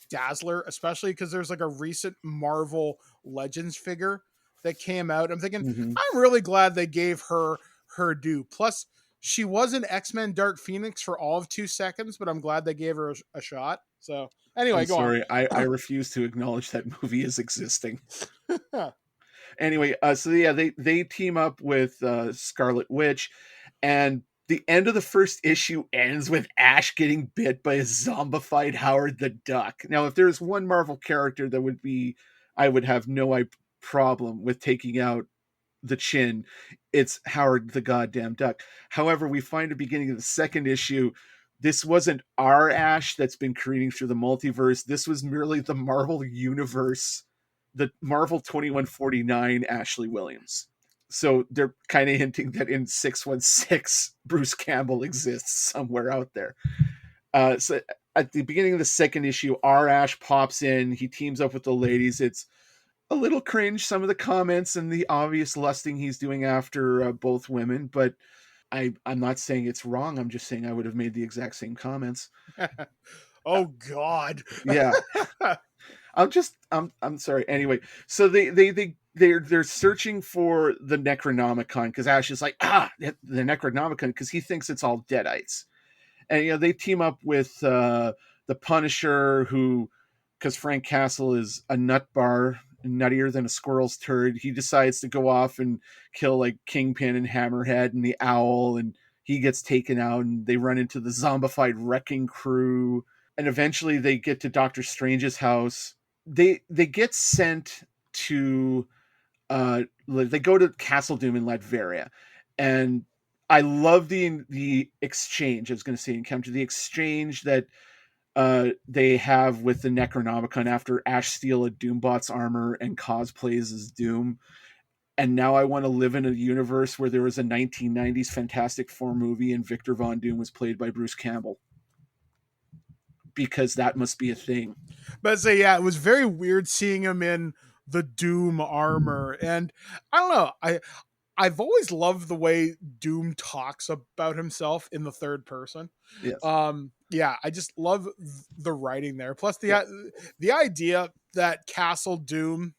Speaker 15: Dazzler, especially because there's like a recent Marvel Legends figure that came out. I'm thinking, I'm really glad they gave her due. Plus, she was in X-Men Dark Phoenix for all of 2 seconds, but I'm glad they gave her a shot. So anyway,
Speaker 14: I'm
Speaker 15: go
Speaker 14: sorry,
Speaker 15: on.
Speaker 14: I refuse to acknowledge that movie as existing. Anyway, so yeah, they team up with Scarlet Witch, and the end of the first issue ends with Ash getting bit by a zombified Howard the Duck. Now, if there's one Marvel character that I would have no problem with taking out the Chin, it's Howard the goddamn Duck. However, we find at the beginning of the second issue, this wasn't our Ash that's been creating through the multiverse. This was merely the Marvel Universe, the Marvel 2149 Ashley Williams. So they're kind of hinting that in 616, Bruce Campbell exists somewhere out there. So at the beginning of the second issue, our Ash pops in. He teams up with the ladies. It's a little cringe, some of the comments and the obvious lusting he's doing after both women, but I'm not saying it's wrong. I'm just saying I would have made the exact same comments.
Speaker 15: Oh God.
Speaker 14: Yeah. I'm sorry. Anyway, so they're searching for the Necronomicon because Ash is like, the Necronomicon, because he thinks it's all Deadites. And they team up with the Punisher, who, because Frank Castle is a nut bar, nuttier than a squirrel's turd, he decides to go off and kill like Kingpin and Hammerhead and the Owl, and he gets taken out, and they run into the zombified Wrecking Crew, and eventually they get to Doctor Strange's house. They get sent to they go to Castle Doom in Latveria, and I love the exchange. I was going to say encounter, the exchange that they have with the Necronomicon after Ash Steel at Doombot's armor and cosplays as Doom. And now I want to live in a universe where there was a 1990s Fantastic Four movie and Victor Von Doom was played by Bruce Campbell, because that must be a thing.
Speaker 15: But say, yeah, it was very weird seeing him in the Doom armor, and I don't know. I've always loved the way Doom talks about himself in the third person.
Speaker 14: Yes.
Speaker 15: Yeah, I just love the writing there. Plus the idea that Castle Doom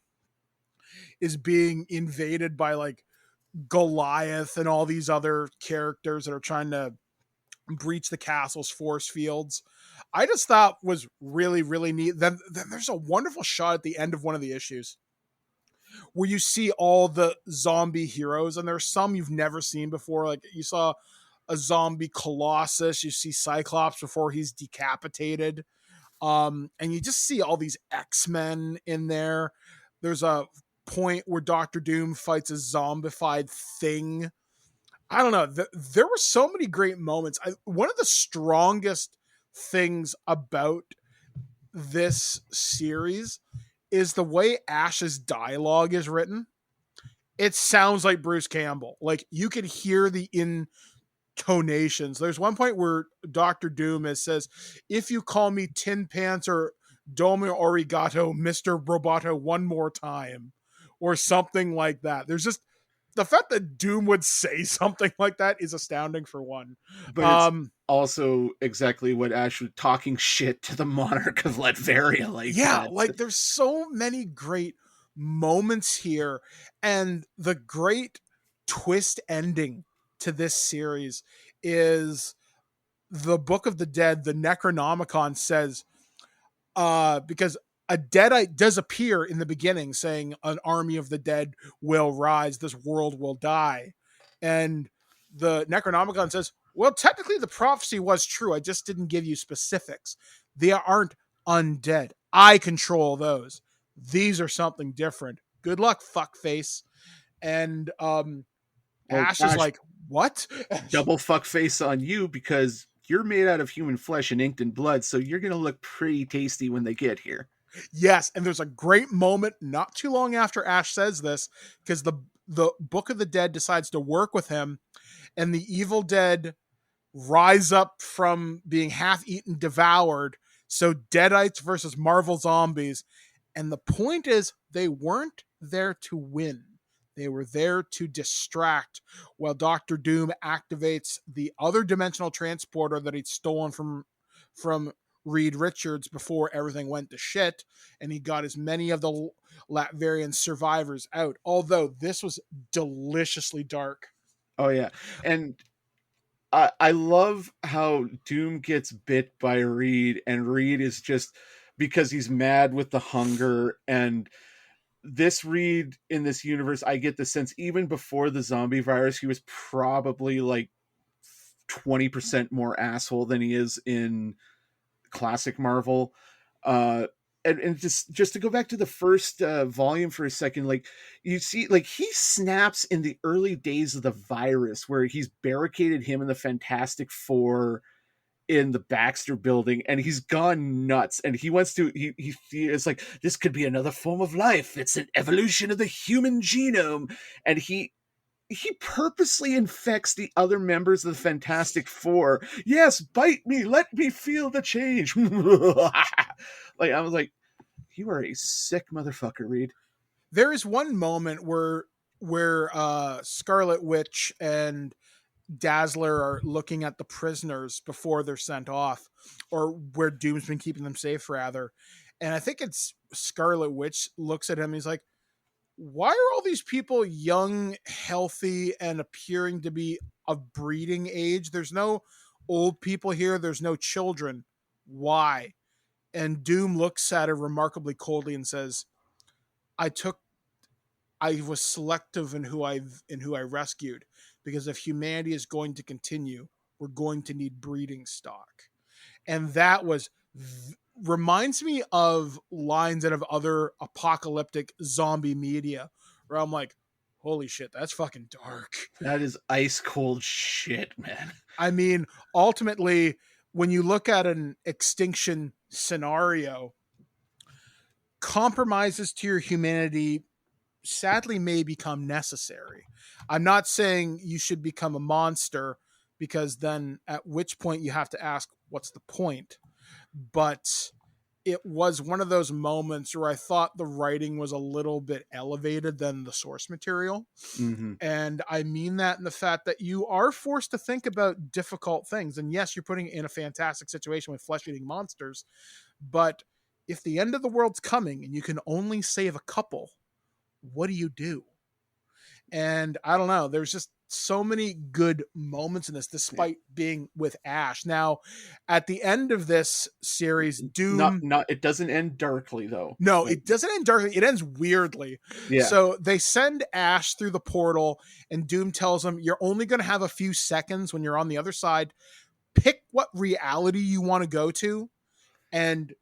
Speaker 15: is being invaded by like Goliath and all these other characters that are trying to breach the castle's force fields, I just thought was really, really neat. Then there's a wonderful shot at the end of one of the issues where you see all the zombie heroes, and there's some you've never seen before. Like you saw a zombie Colossus, you see Cyclops before he's decapitated. And you just see all these X-Men in there. There's a point where Doctor Doom fights a zombified Thing. I don't know. There were so many great moments. One of the strongest things about this series is the way Ash's dialogue is written. It sounds like Bruce Campbell. Like you could hear the intonations. There's one point where Dr. Doom says, "If you call me Tin Pants or Domo Arigato, Mr. Roboto, one more time," or something like that. There's just the fact that Doom would say something like that is astounding for one.
Speaker 14: But it's also exactly what Ash was talking shit to the monarch of Latveria. Like,
Speaker 15: yeah, like there's so many great moments here, and the great twist ending to this series is the Book of the Dead. The Necronomicon says, because a Deadite does appear in the beginning saying an army of the dead will rise, this world will die. And the Necronomicon says, well, technically the prophecy was true. I just didn't give you specifics. They aren't undead. I control those. These are something different. Good luck, fuckface. And Ash is like, what?
Speaker 14: Double fuckface on you, because you're made out of human flesh and inked in blood, so you're going to look pretty tasty when they get here.
Speaker 15: Yes, and there's a great moment not too long after Ash says this, because the Book of the Dead decides to work with him, and the evil dead rise up from being half-eaten, devoured. So Deadites versus Marvel zombies. And the point is, they weren't there to win. They were there to distract, while Dr. Doom activates the other dimensional transporter that he'd stolen from Reed Richards before everything went to shit, and he got as many of the Latverian survivors out. Although this was deliciously dark.
Speaker 14: Oh yeah, and I love how Doom gets bit by Reed, and Reed is just because he's mad with the hunger. And this Reed in this universe, I get the sense even before the zombie virus, he was probably like 20% more asshole than he is in classic Marvel. And just to go back to the first volume for a second, like you see, like he snaps in the early days of the virus, where he's barricaded him and the Fantastic Four in the Baxter building, and he's gone nuts. And he wants to, it's like, this could be another form of life. It's an evolution of the human genome, and he purposely infects the other members of the Fantastic Four. Yes, bite me, let me feel the change. Like, I was like, you are a sick motherfucker, Reed.
Speaker 15: There is one moment where Scarlet Witch and Dazzler are looking at the prisoners before they're sent off, or where Doom's been keeping them safe, rather. And I think it's Scarlet Witch looks at him. He's like, why are all these people young, healthy, and appearing to be of breeding age? There's no old people here. There's no children. Why? And Doom looks at her remarkably coldly and says, I was selective in who I rescued, because if humanity is going to continue, we're going to need breeding stock. And that reminds me of lines out of other apocalyptic zombie media, where I'm like, holy shit, that's fucking dark.
Speaker 14: That is ice cold shit, man.
Speaker 15: I mean, ultimately, when you look at an extinction scenario, compromises to your humanity sadly may become necessary. I'm not saying you should become a monster, because then at which point you have to ask, what's the point? But it was one of those moments where I thought the writing was a little bit elevated than the source material.
Speaker 14: Mm-hmm.
Speaker 15: And I mean that in the fact that you are forced to think about difficult things. And yes, you're putting in a fantastic situation with flesh-eating monsters, but if the end of the world's coming and you can only save a couple, what do you do? And I don't know. There's just so many good moments in this, despite being with Ash. Now, at the end of this series, Doom...
Speaker 14: It doesn't end darkly, though.
Speaker 15: No, it doesn't end darkly. It ends weirdly.
Speaker 14: Yeah.
Speaker 15: So they send Ash through the portal, and Doom tells him, you're only going to have a few seconds when you're on the other side. Pick what reality you want to go to, and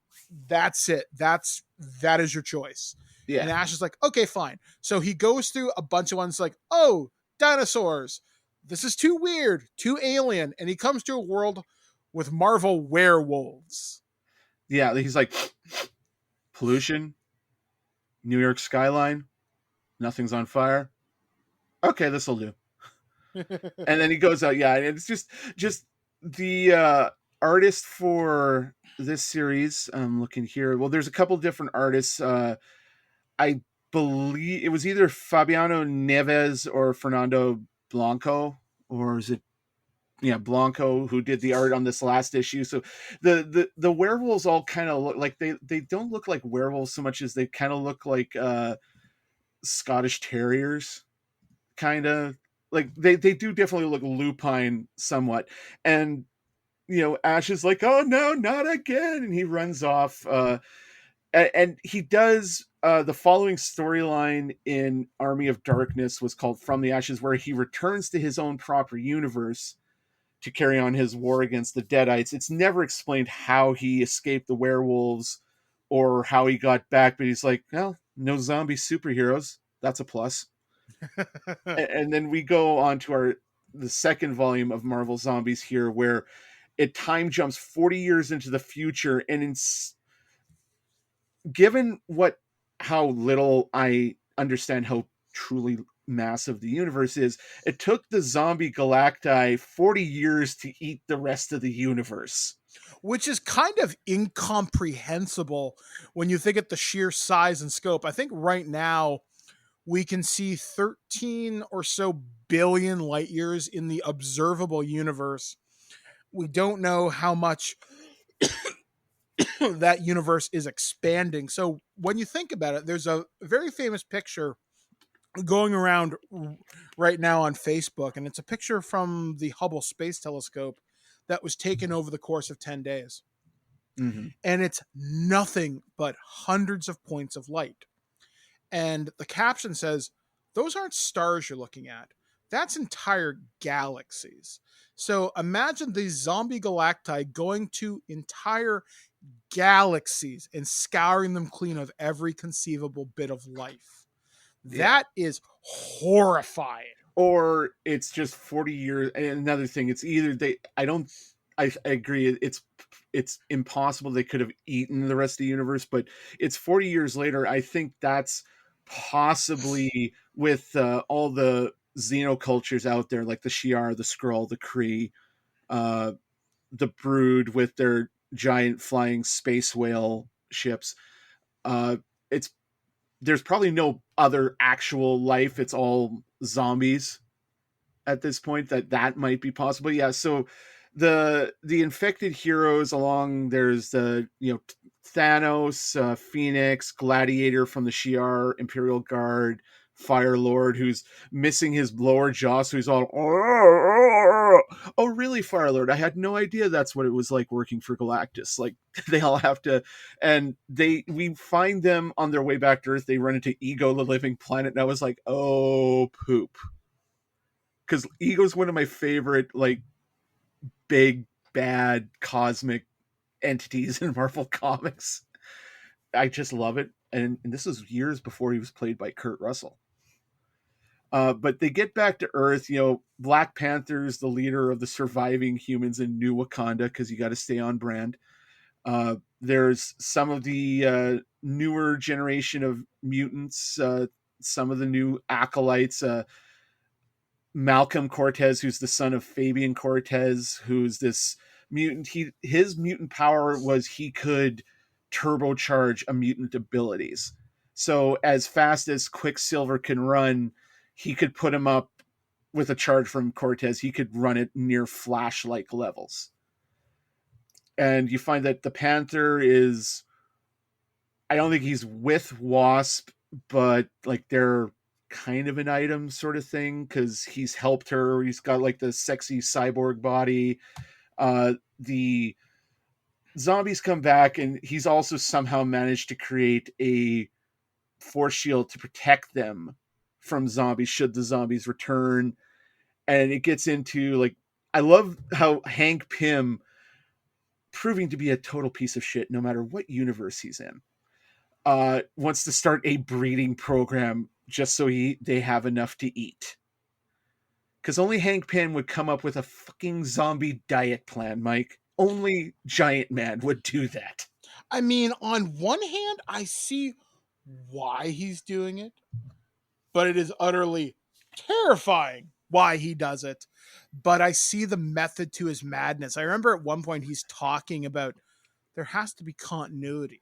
Speaker 15: that's it. That is your choice.
Speaker 14: Yeah.
Speaker 15: And Ash is like, okay, fine. So he goes through a bunch of ones like, oh, dinosaurs. This is too weird, too alien. And he comes to a world with Marvel werewolves.
Speaker 14: Yeah, he's like, pollution, New York skyline, nothing's on fire. Okay, this'll do. And then he goes out, yeah, and it's just the artist for this series. I'm looking here. Well, there's a couple different artists. I believe it was either Fabiano Neves or Fernando Blanco, or is it Blanco, who did the art on this last issue. So the werewolves all kind of look like they don't look like werewolves so much as they kind of look like Scottish terriers, kind of like they do definitely look lupine somewhat. And Ash is like, oh no, not again, and he runs off. And he does the following storyline in Army of Darkness was called From the Ashes, where he returns to his own proper universe to carry on his war against the Deadites. It's never explained how he escaped the werewolves or how he got back, but he's like, well, no zombie superheroes. That's a plus. And then we go on to the second volume of Marvel Zombies here, where it time jumps 40 years into the future, and given how little I understand how truly massive the universe is, it took the zombie galacti 40 years to eat the rest of the universe.
Speaker 15: Which is kind of incomprehensible when you think at the sheer size and scope. I think right now we can see 13 or so billion light years in the observable universe. We don't know how much that universe is expanding. So when you think about it, there's a very famous picture going around right now on Facebook, and it's a picture from the Hubble Space Telescope that was taken over the course of 10 days.
Speaker 14: Mm-hmm.
Speaker 15: And it's nothing but hundreds of points of light. And the caption says, those aren't stars you're looking at. That's entire galaxies. So imagine these zombie galacti going to entire galaxies and scouring them clean of every conceivable bit of life. That is horrifying.
Speaker 14: Or it's just 40 years. And another thing, it's either I agree, it's impossible they could have eaten the rest of the universe, but it's 40 years later. I think that's possibly with all the xenocultures out there, like the Shi'ar, the Skrull, the Kree, the Brood with their giant flying space whale ships. There's probably no other actual life. It's all zombies at this point. That might be possible. Yeah. So the infected heroes along, there's the, Thanos, Phoenix, Gladiator from the Shi'ar, Imperial Guard, Fire Lord, who's missing his lower jaw, so he's all, oh really, Fire Lord? I had no idea that's what it was like working for Galactus. Like, they all have to, and we find them on their way back to Earth. They run into Ego, the Living Planet, and I was like, oh poop, because Ego's one of my favorite, like, big bad cosmic entities in Marvel Comics. I just love it. And this was years before he was played by Kurt Russell. But they get back to Earth. Black Panther's the leader of the surviving humans in New Wakanda, because you got to stay on brand. There's some of the newer generation of mutants, some of the new acolytes, Malcolm Cortez, who's the son of Fabian Cortez, who's this mutant. His mutant power was he could turbocharge a mutant abilities. So as fast as Quicksilver can run, he could put him up with a charge from Cortez. He could run it near Flash-like levels. And you find that the Panther is, I don't think he's with Wasp, but like they're kind of an item sort of thing, because he's helped her. He's got like the sexy cyborg body. The zombies come back, and he's also somehow managed to create a force shield to protect them from zombies should the zombies return. And it gets into, like, I love how Hank Pym, proving to be a total piece of shit no matter what universe he's in, wants to start a breeding program just so they have enough to eat. Because only Hank Pym would come up with a fucking zombie diet plan, Mike. Only Giant Man would do that.
Speaker 15: I mean, on one hand, I see why he's doing it, but it is utterly terrifying why he does it. But I see the method to his madness. I remember at one point he's talking about there has to be continuity.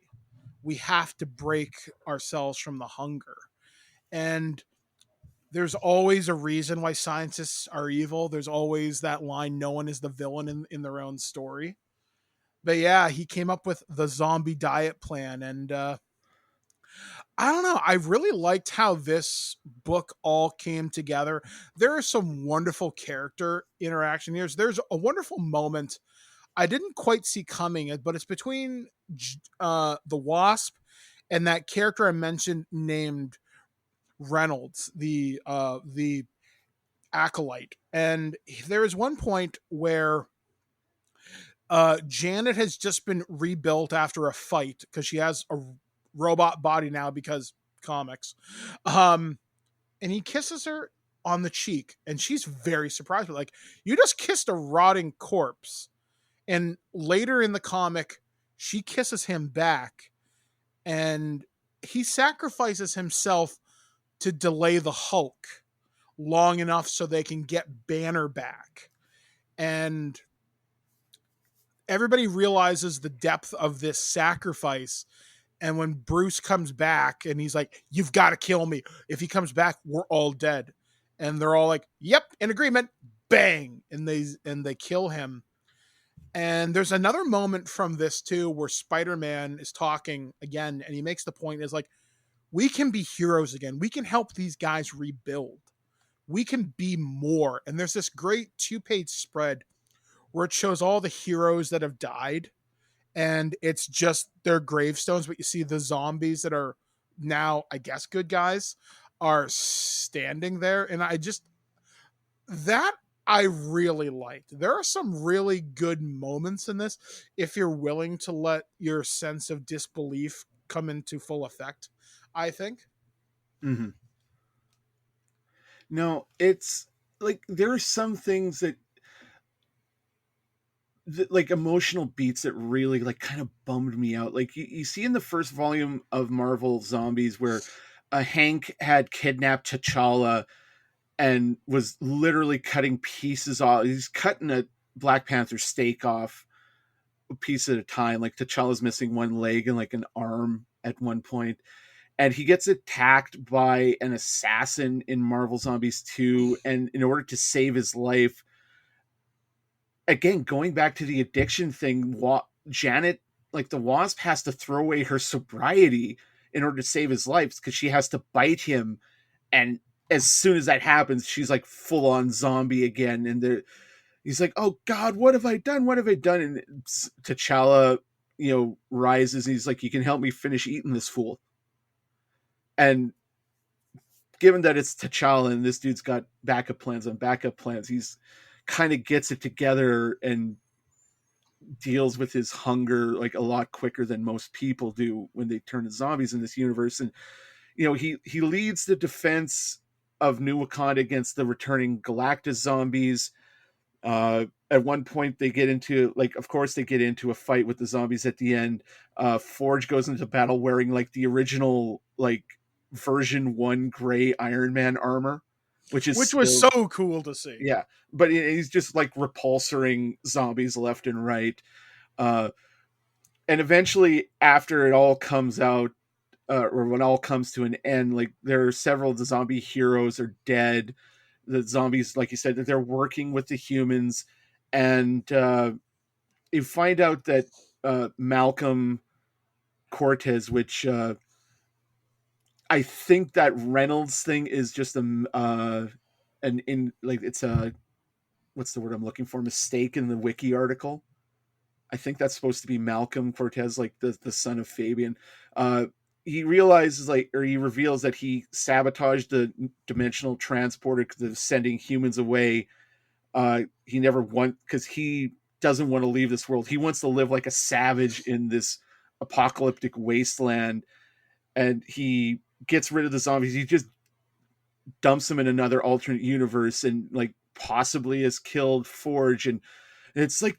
Speaker 15: We have to break ourselves from the hunger. And there's always a reason why scientists are evil. There's always that line, no one is the villain in their own story. But yeah, he came up with the zombie diet plan. And I don't know. I really liked how this book all came together. There are some wonderful character interaction here. There's a wonderful moment I didn't quite see coming, but it's between the Wasp and that character I mentioned named Reynolds, the acolyte. And there is one point where Janet has just been rebuilt after a fight because she has a robot body now because comics. And he kisses her on the cheek, and she's very surprised. But like, you just kissed a rotting corpse. And later in the comic, she kisses him back, and he sacrifices himself to delay the Hulk long enough so they can get Banner back. And everybody realizes the depth of this sacrifice. And when Bruce comes back and he's like, you've got to kill me. If he comes back, we're all dead. And they're all like, yep, in agreement. Bang. And they kill him. And there's another moment from this too, where Spider-Man is talking again, and he makes the point is like, we can be heroes again. We can help these guys rebuild. We can be more. And there's this great 2-page spread where it shows all the heroes that have died, and it's just their gravestones, but you see the zombies that are now, I guess, good guys are standing there. And that I really liked. There are some really good moments in this if you're willing to let your sense of disbelief come into full effect, I think.
Speaker 14: Mm-hmm. No, it's like there are some things that like emotional beats that really like kind of bummed me out. Like you see in the first volume of Marvel Zombies where Hank had kidnapped T'Challa and was literally cutting pieces off. He's cutting a Black Panther steak off a piece at a time. Like T'Challa's missing one leg and like an arm at one point. And he gets attacked by an assassin in Marvel Zombies 2. And in order to save his life, again, going back to the addiction thing, Janet, like the Wasp, has to throw away her sobriety in order to save his life because she has to bite him. And as soon as that happens, she's like full on zombie again. And he's like, oh God, what have I done? What have I done? And T'Challa, rises and he's like, you can help me finish eating this fool. And given that it's T'Challa and this dude's got backup plans on backup plans, he's kind of gets it together and deals with his hunger like a lot quicker than most people do when they turn to zombies in this universe. And he leads the defense of New Wakanda against the returning Galactus zombies. At one point they get into a fight with the zombies at the end. Forge goes into battle wearing like the original like version 1 gray Iron Man armor, which was
Speaker 15: so cool to see.
Speaker 14: Yeah, but he's just like repulsoring zombies left and right. And eventually, after it all comes out, or when all comes to an end, like there are several of the zombie heroes are dead. The zombies, like you said, that they're working with the humans, and you find out that Malcolm Cortez, which I think that Reynolds thing is just it's a, what's the word I'm looking for? Mistake in the wiki article. I think that's supposed to be Malcolm Cortez, like the son of Fabian. He realizes he reveals that he sabotaged the dimensional transporter because of sending humans away. Because he doesn't want to leave this world. He wants to live like a savage in this apocalyptic wasteland. And he gets rid of the zombies. He just dumps them in another alternate universe and like possibly has killed Forge. And it's like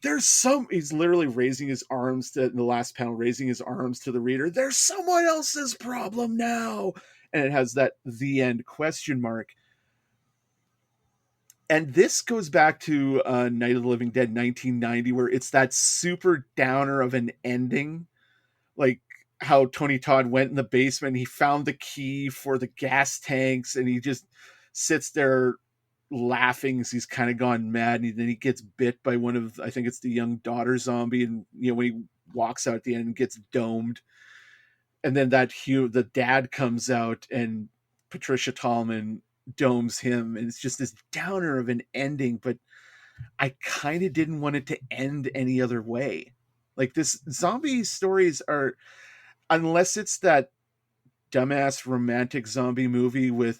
Speaker 14: he's literally raising his arms in the last panel, raising his arms to the reader. There's someone else's problem now. And it has that the end question mark. And this goes back to Night of the Living Dead 1990, where it's that super downer of an ending. Like how Tony Todd went in the basement, he found the key for the gas tanks, and he just sits there laughing as he's kind of gone mad. And then he gets bit by one of, I think it's the young daughter zombie. And, when he walks out at the end and gets domed. And then the dad comes out and Patricia Tallman domes him. And it's just this downer of an ending, but I kind of didn't want it to end any other way. Like this zombie stories are, unless it's that dumbass romantic zombie movie with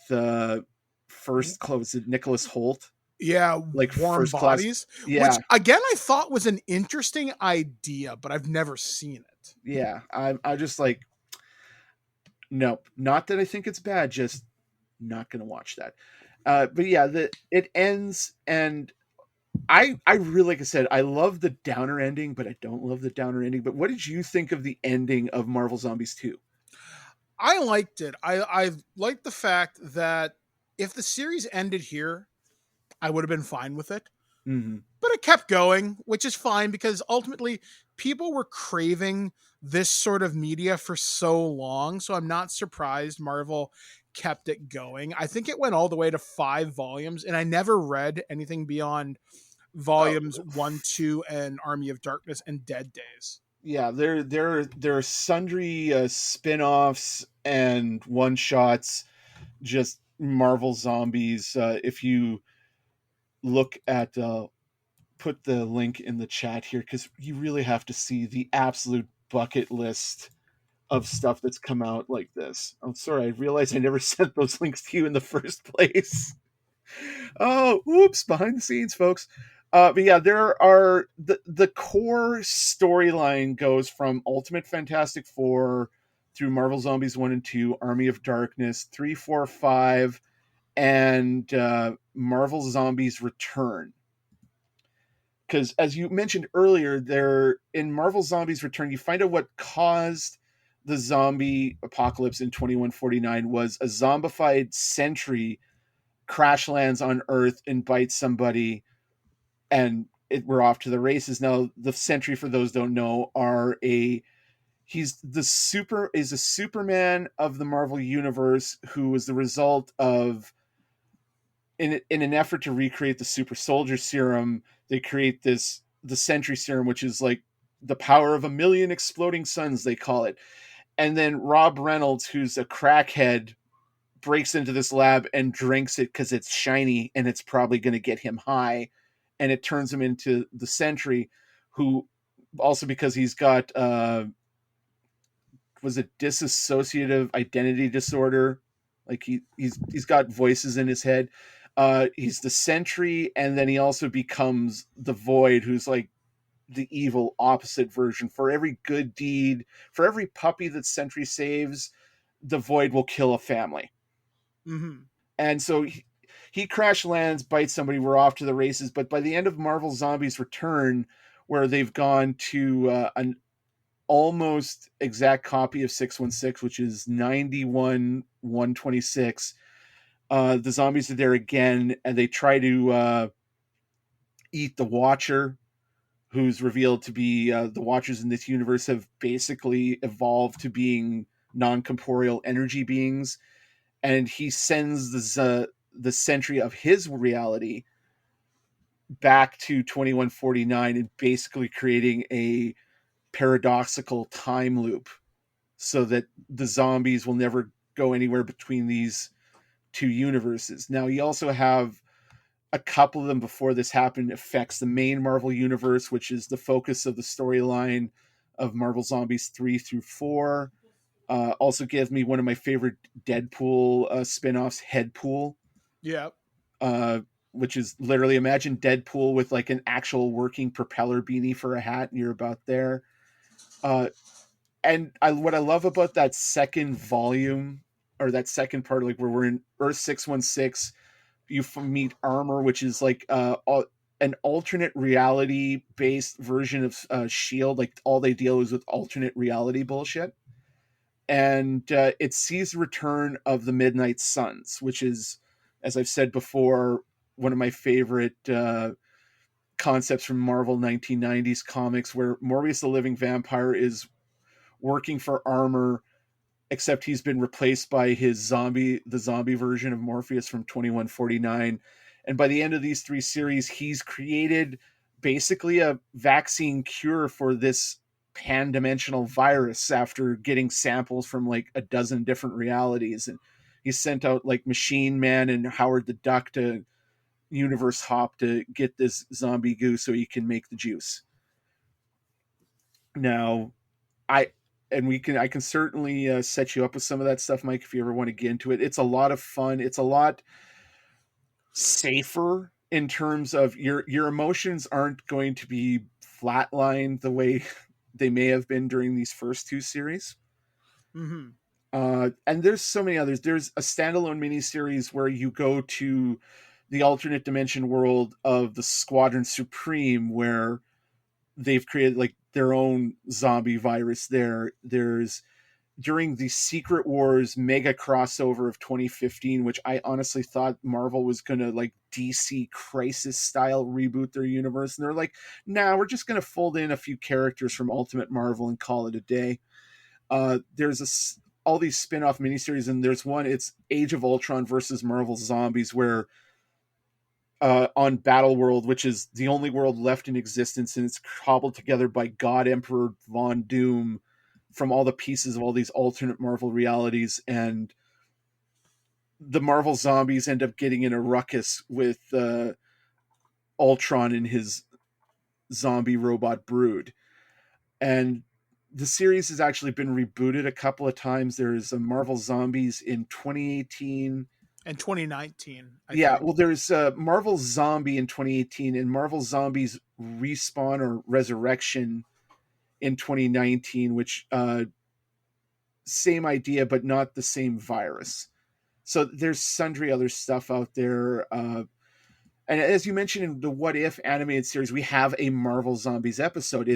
Speaker 14: Nicholas Holt.
Speaker 15: Yeah, like Warm Bodies.
Speaker 14: Yeah.
Speaker 15: Which again I thought was an interesting idea, but I've never seen it.
Speaker 14: Yeah. I just like, nope. Not that I think it's bad, just not gonna watch that. But yeah, it ends, and I really, like I said, I love the downer ending, but I don't love the downer ending. But what did you think of the ending of Marvel Zombies 2?
Speaker 15: I liked it. I liked the fact that if the series ended here, I would have been fine with it.
Speaker 14: Mm-hmm.
Speaker 15: But it kept going, which is fine because ultimately people were craving this sort of media for so long. So I'm not surprised Marvel kept it going. I think it went all the way to 5 volumes, and I never read anything beyond volumes 1, 2, and Army of Darkness and Dead Days.
Speaker 14: Yeah, there are sundry spin-offs and one-shots, just Marvel Zombies. If you look at put the link in the chat here, because you really have to see the absolute bucket list of stuff that's come out like this. I'm sorry, I realized I never sent those links to you in the first place. Oh, oops, behind the scenes, folks. But yeah, there are the core storyline goes from Ultimate Fantastic Four through Marvel Zombies 1 and 2, Army of Darkness, 3, 4, 5, and Marvel Zombies Return. Because as you mentioned earlier, there in Marvel Zombies Return, you find out what caused the zombie apocalypse in 2149 was a zombified sentry crash lands on Earth and bites somebody, and we're off to the races. Now, the Sentry, for those don't know, he's a Superman of the Marvel Universe who was the result of in an effort to recreate the Super Soldier Serum. They create the Sentry Serum, which is like the power of 1,000,000 exploding suns, they call it. And then Rob Reynolds, who's a crackhead, breaks into this lab and drinks it because it's shiny and it's probably going to get him high, and it turns him into the Sentry, who also, because he's got was it dissociative identity disorder, like he's got voices in his head. He's the Sentry, and then he also becomes the Void, who's like the evil opposite version. For every good deed, for every puppy that Sentry saves, the Void will kill a family.
Speaker 15: Mm-hmm.
Speaker 14: And so he crash lands, bites somebody, we're off to the races. But by the end of Marvel Zombies Return, where they've gone to an almost exact copy of 616, which is 91-126, the zombies are there again, and they try to eat the Watcher, who's revealed to be the Watchers in this universe have basically evolved to being non-corporeal energy beings, and he sends the Sentry of his reality back to 2149 and basically creating a paradoxical time loop so that the zombies will never go anywhere between these two universes. Now, you also have a couple of them before this happened affects the main Marvel universe, which is the focus of the storyline of Marvel Zombies 3 through 4. Also gives me one of my favorite Deadpool spin-offs, Headpool.
Speaker 15: Yeah.
Speaker 14: Which is literally, imagine Deadpool with like an actual working propeller beanie for a hat, and you're about there. And what I love about that second volume, or that second part, like where we're in Earth 616, you meet Armor, which is like an alternate reality based version of Shield. Like all they deal is with alternate reality bullshit. And it sees the return of the Midnight Suns, which is, as I've said before, one of my favorite concepts from Marvel 1990s comics, where Morbius the Living Vampire is working for Armor, except he's been replaced by the zombie version of Morpheus from 2149. And by the end of these 3 series, he's created basically a vaccine cure for this pan-dimensional virus after getting samples from like a dozen different realities. And he sent out like Machine Man and Howard the Duck to universe hop to get this zombie goo so he can make the juice. Now, I can certainly set you up with some of that stuff, Mike, if you ever want to get into it. It's a lot of fun. It's a lot safer in terms of your emotions aren't going to be flatlined the way they may have been during these first 2 series.
Speaker 15: Mm-hmm.
Speaker 14: And there's so many others. There's a standalone miniseries where you go to the alternate dimension world of the Squadron Supreme, where they've created like their own zombie virus there. There's during the Secret Wars mega crossover of 2015, which I honestly thought Marvel was going to like DC Crisis style reboot their universe. And they're like, nah, we're just going to fold in a few characters from Ultimate Marvel and call it a day. There's all these spin-off miniseries, and there's one, it's Age of Ultron versus Marvel Zombies, where on Battle World, which is the only world left in existence, and it's cobbled together by God Emperor Von Doom from all the pieces of all these alternate Marvel realities, and the Marvel zombies end up getting in a ruckus with Ultron and his zombie robot brood. And the series has actually been rebooted a couple of times. There's a Marvel Zombies in 2018
Speaker 15: and 2019. I
Speaker 14: think.
Speaker 15: Well,
Speaker 14: there's Marvel Zombie in 2018 and Marvel Zombies Respawn or Resurrection in 2019, which same idea but not the same virus. So there's sundry other stuff out there. And as you mentioned in the What If animated series, we have a Marvel Zombies episode.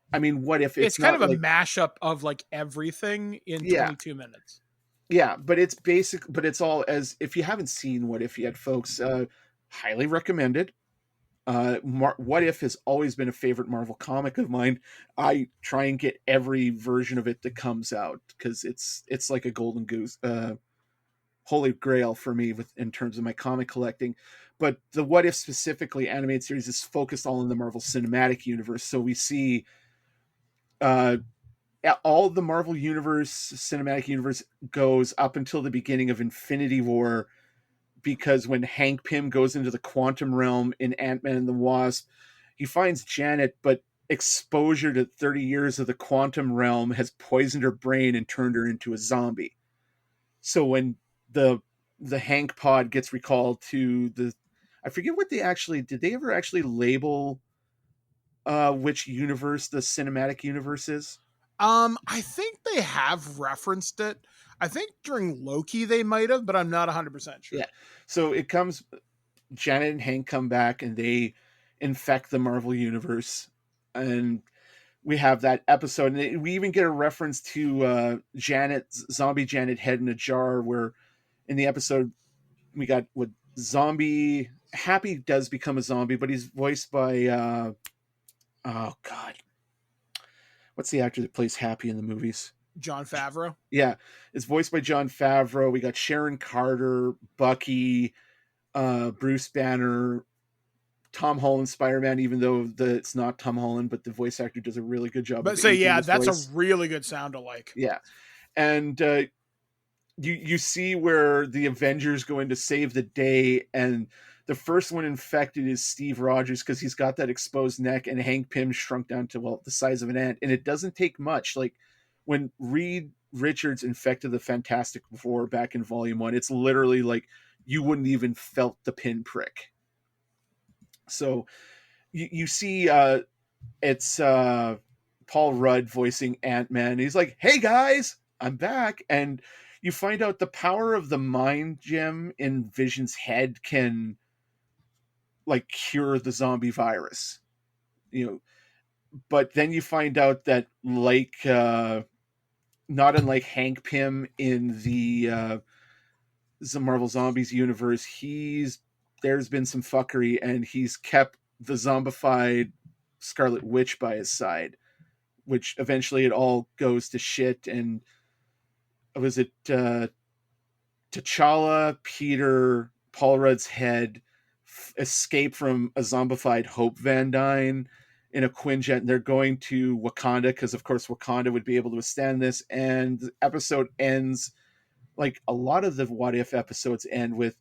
Speaker 14: What if
Speaker 15: it's kind of a mashup of like everything in 22 minutes?
Speaker 14: Yeah, but it's basic, but it's all, as if you haven't seen What If yet, folks, highly recommended. What If has always been a favorite Marvel comic of mine. I try and get every version of it that comes out because it's like a golden goose, holy grail for me in terms of my comic collecting. But the What If specifically animated series is focused all in the Marvel Cinematic Universe. So we see all the Marvel Universe, Cinematic Universe goes up until the beginning of Infinity War, because when Hank Pym goes into the quantum realm in Ant-Man and the Wasp, he finds Janet, but exposure to 30 years of the quantum realm has poisoned her brain and turned her into a zombie. So when the Hank pod gets recalled to I forget what did they ever actually label which universe the cinematic universe is?
Speaker 15: I think they have referenced it. I think during Loki they might have, but I'm not 100% sure.
Speaker 14: Yeah. So it comes, Janet and Hank come back and they infect the Marvel universe, and we have that episode, and we even get a reference to zombie Janet head in a jar, where in the episode we got what zombie Happy does become a zombie, but he's voiced by oh god, what's the actor that plays Happy in the movies?
Speaker 15: Jon Favreau.
Speaker 14: Yeah, it's voiced by Jon Favreau. We got Sharon Carter, Bucky, Bruce Banner, Tom Holland, Spider-Man, even though it's not Tom Holland, but the voice actor does a really good job.
Speaker 15: But that's voice. A really good sound alike.
Speaker 14: Yeah. And you see where the Avengers go in to save the day, and the first one infected is Steve Rogers because he's got that exposed neck, and Hank Pym shrunk down to, the size of an ant. And it doesn't take much. Like when Reed Richards infected the Fantastic Four back in Volume 1, it's literally like you wouldn't even felt the pinprick. So you see it's Paul Rudd voicing Ant-Man. He's like, "Hey guys, I'm back." And you find out the power of the mind gem in Vision's head can like cure the zombie virus. But then you find out that like not unlike Hank Pym in the Marvel Zombies universe, there's been some fuckery, and he's kept the zombified Scarlet Witch by his side, which eventually it all goes to shit. And was it T'Challa, Peter, Paul Rudd's head escape from a zombified Hope Van Dyne in a Quinjet, and they're going to Wakanda because of course Wakanda would be able to withstand this. And the episode ends like a lot of the What If episodes end with,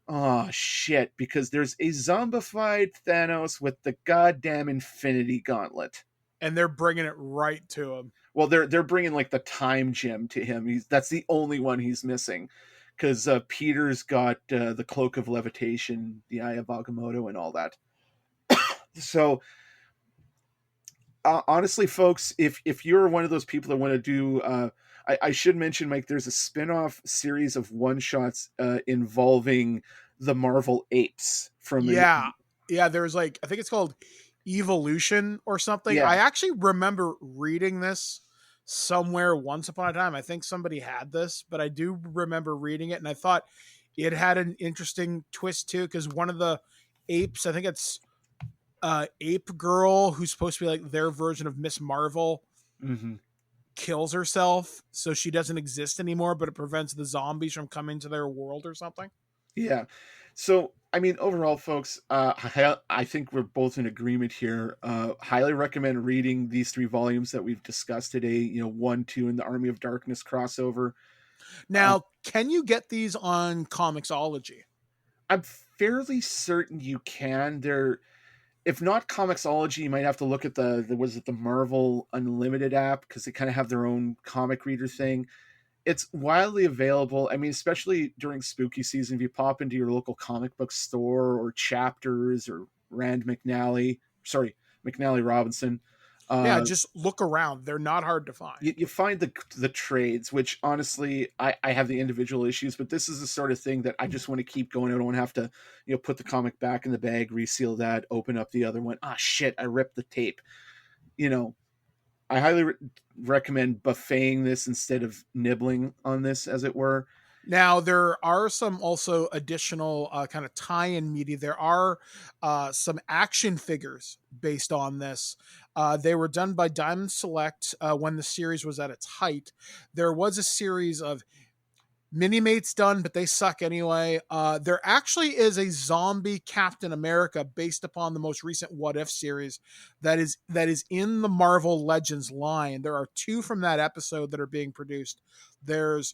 Speaker 14: oh shit, because there's a zombified Thanos with the goddamn Infinity Gauntlet, and
Speaker 15: they're bringing it right to him.
Speaker 14: Well, they're bringing like the time gem to him. That's the only one he's missing, because Peter's got the Cloak of Levitation, the Eye of Agamotto, and all that. So honestly, folks, if you're one of those people that want to do, I should mention, Mike, there's a spin-off series of one-shots involving the Marvel apes from
Speaker 15: there's like, I think it's called Evolution or something. I actually remember reading this somewhere once upon a time. I think somebody had this, but I do remember reading it, and I thought it had an interesting twist too, because one of the apes, I think it's Ape Girl, who's supposed to be like their version of Miss Marvel, kills herself, so she doesn't exist anymore, but it prevents the zombies from coming to their world or something.
Speaker 14: Yeah. So, I mean, overall, folks, I think we're both in agreement here. Highly recommend reading these 3 volumes that we've discussed today. 1, 2, and the Army of Darkness crossover.
Speaker 15: Now, can you get these on Comixology?
Speaker 14: I'm fairly certain you can. If not Comixology, you might have to look at the Marvel Unlimited app, because they kind of have their own comic reader thing. It's widely available. I mean, especially during spooky season, if you pop into your local comic book store or Chapters or McNally Robinson.
Speaker 15: Yeah, just look around. They're not hard to find.
Speaker 14: You find the trades, which honestly, I have the individual issues, but this is the sort of thing that I just want to keep going. I don't want to have to, put the comic back in the bag, reseal that, open up the other one. Ah, shit, I ripped the tape. I highly recommend buffeting this instead of nibbling on this, as it were.
Speaker 15: Now, there are some also additional kind of tie-in media. There are some action figures based on this. They were done by Diamond Select when the series was at its height. There was a series of Mini-Mates done, but they suck anyway. There actually is a zombie Captain America based upon the most recent What If series that is in the Marvel Legends line. There are 2 from that episode that are being produced. There's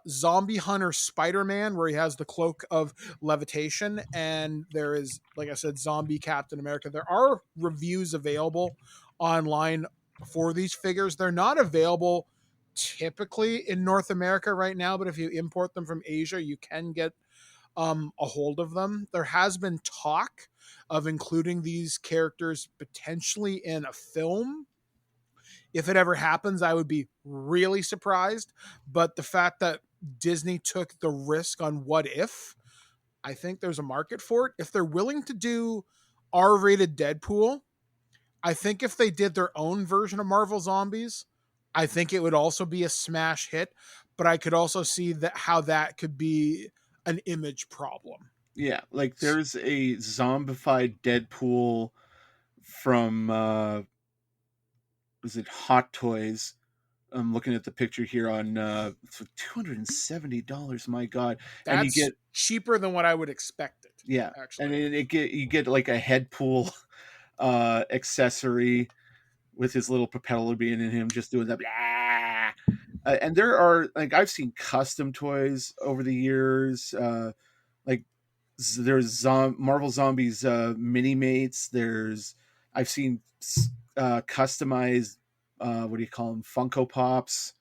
Speaker 15: Zombie Hunter Spider-Man, where he has the cloak of levitation, and there is, like I said, Zombie Captain America. There are reviews available online for these figures. They're not available typically in North America right now, but if you import them from Asia, you can get a hold of them. There has been talk of including these characters potentially in a film. If it ever happens, I would be really surprised. But the fact that Disney took the risk on What If, I think there's a market for it. If they're willing to do R-rated Deadpool, I think if they did their own version of Marvel Zombies, I think it would also be a smash hit. But I could also see how that could be an image problem.
Speaker 14: Yeah, like there's a zombified Deadpool from was it Hot Toys? I'm looking at the picture here on for $270. My God,
Speaker 15: That's
Speaker 14: and you get
Speaker 15: cheaper than what I would expect it.
Speaker 14: Yeah,
Speaker 15: actually,
Speaker 14: and you get like a head pool accessory with his little propeller being in him, just doing that. And there are, like, I've seen custom toys over the years. Like there's Marvel Zombies Mini-Mates. I've seen customized what do you call them, Funko Pops.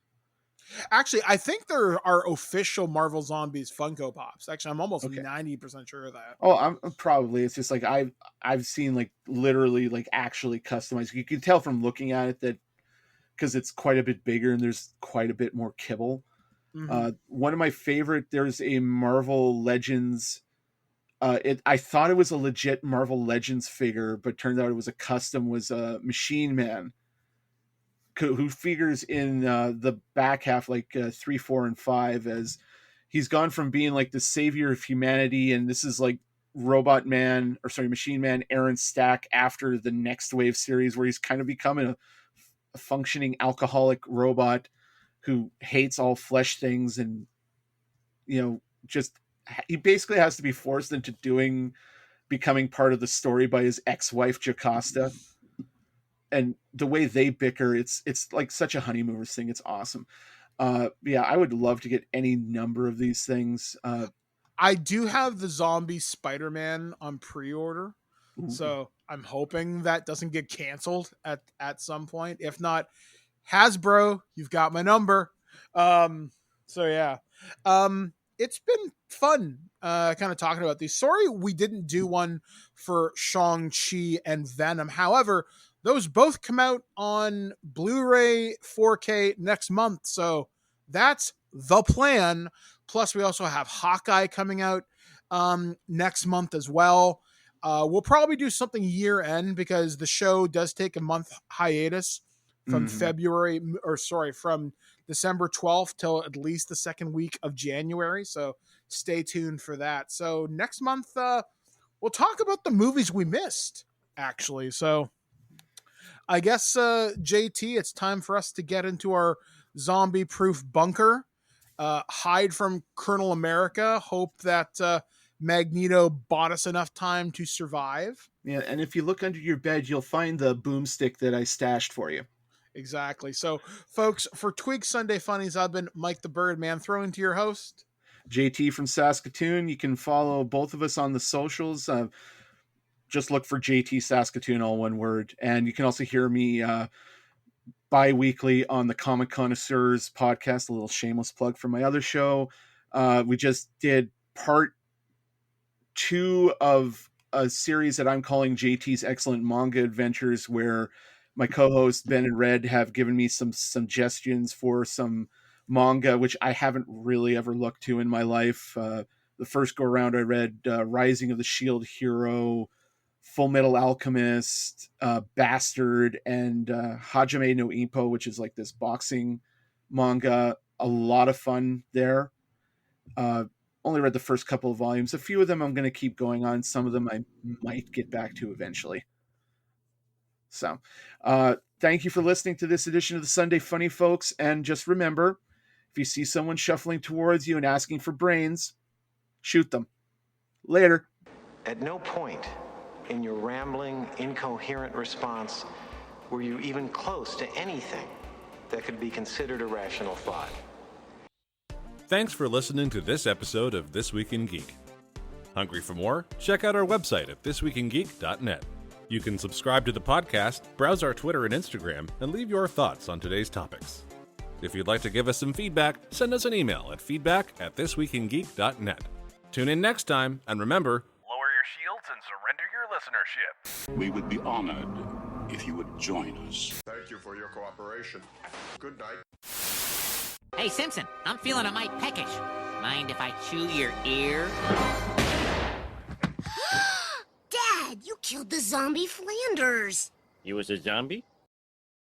Speaker 15: Actually, I think there are official Marvel Zombies Funko Pops. Actually, I'm almost 90% sure of that.
Speaker 14: Oh, I'm probably. It's just like I've seen like literally like actually customized. You can tell from looking at it that because it's quite a bit bigger and there's quite a bit more kibble.
Speaker 15: Mm-hmm.
Speaker 14: One of my favorite. There's a Marvel Legends. I thought it was a legit Marvel Legends figure, but turned out it was a custom. Was a Machine Man, who figures in the back half, like 3, 4, and 5, as he's gone from being like the savior of humanity, and this is like Machine Man, Aaron Stack after the Next Wave series, where he's kind of becoming a functioning alcoholic robot who hates all flesh things, and just he basically has to be forced into becoming part of the story by his ex-wife Jocasta. And the way they bicker, it's like such a honeymooners thing. It's awesome. Yeah, I would love to get any number of these things.
Speaker 15: I do have the zombie Spider-Man on pre-order, so I'm hoping that doesn't get canceled at some point. If not, Hasbro, you've got my number. So yeah. It's been fun kind of talking about these. Sorry we didn't do one for Shang-Chi and Venom. However, those both come out on Blu-ray 4K next month, so that's the plan. Plus, we also have Hawkeye coming out next month as well. We'll probably do something year-end because the show does take a month hiatus from from December 12th till at least the second week of January, so stay tuned for that. So next month, we'll talk about the movies we missed, actually. So I guess, JT, it's time for us to get into our zombie-proof bunker, hide from Colonel America, hope that Magneto bought us enough time to survive.
Speaker 14: Yeah, and if you look under your bed, you'll find the boomstick that I stashed for you.
Speaker 15: Exactly. So, folks, for TWIG Sunday Funnies, I've been Mike the Birdman, throwing to your host,
Speaker 14: JT from Saskatoon. You can follow both of us on the socials. Just look for JT Saskatoon, all one word. And you can also hear me bi-weekly on the Comic Connoisseurs podcast, a little shameless plug for my other show. We just did part 2 of a series that I'm calling JT's Excellent Manga Adventures, where my co-host Ben and Red have given me some suggestions for some manga which I haven't really ever looked to in my life. The first go around I read Rising of the Shield Hero, Full Metal Alchemist, Bastard, and Hajime no Ippo, which is like this boxing manga. A lot of fun there. Only read the first couple of volumes. A few of them I'm going to keep going on. Some of them I might get back to eventually. So, thank you for listening to this edition of the Sunday Funny, folks. And just remember, if you see someone shuffling towards you and asking for brains, shoot them. Later.
Speaker 16: At no point in your rambling, incoherent response were you even close to anything that could be considered a rational thought.
Speaker 17: Thanks for listening to this episode of This Week in Geek. Hungry for more? Check out our website at thisweekingeek.net. You can subscribe to the podcast, browse our Twitter and Instagram, and leave your thoughts on today's topics. If you'd like to give us some feedback, send us an email at feedback@thisweekingeek.net. Tune in next time, and remember,
Speaker 6: lower your shields and surrender your listenership.
Speaker 13: We would be honored if you would join us.
Speaker 10: Thank you for your cooperation. Good night.
Speaker 18: Hey, Simpson, I'm feeling a mite peckish. Mind if I chew your ear?
Speaker 19: Dad, you killed the zombie Flanders.
Speaker 20: He was a zombie?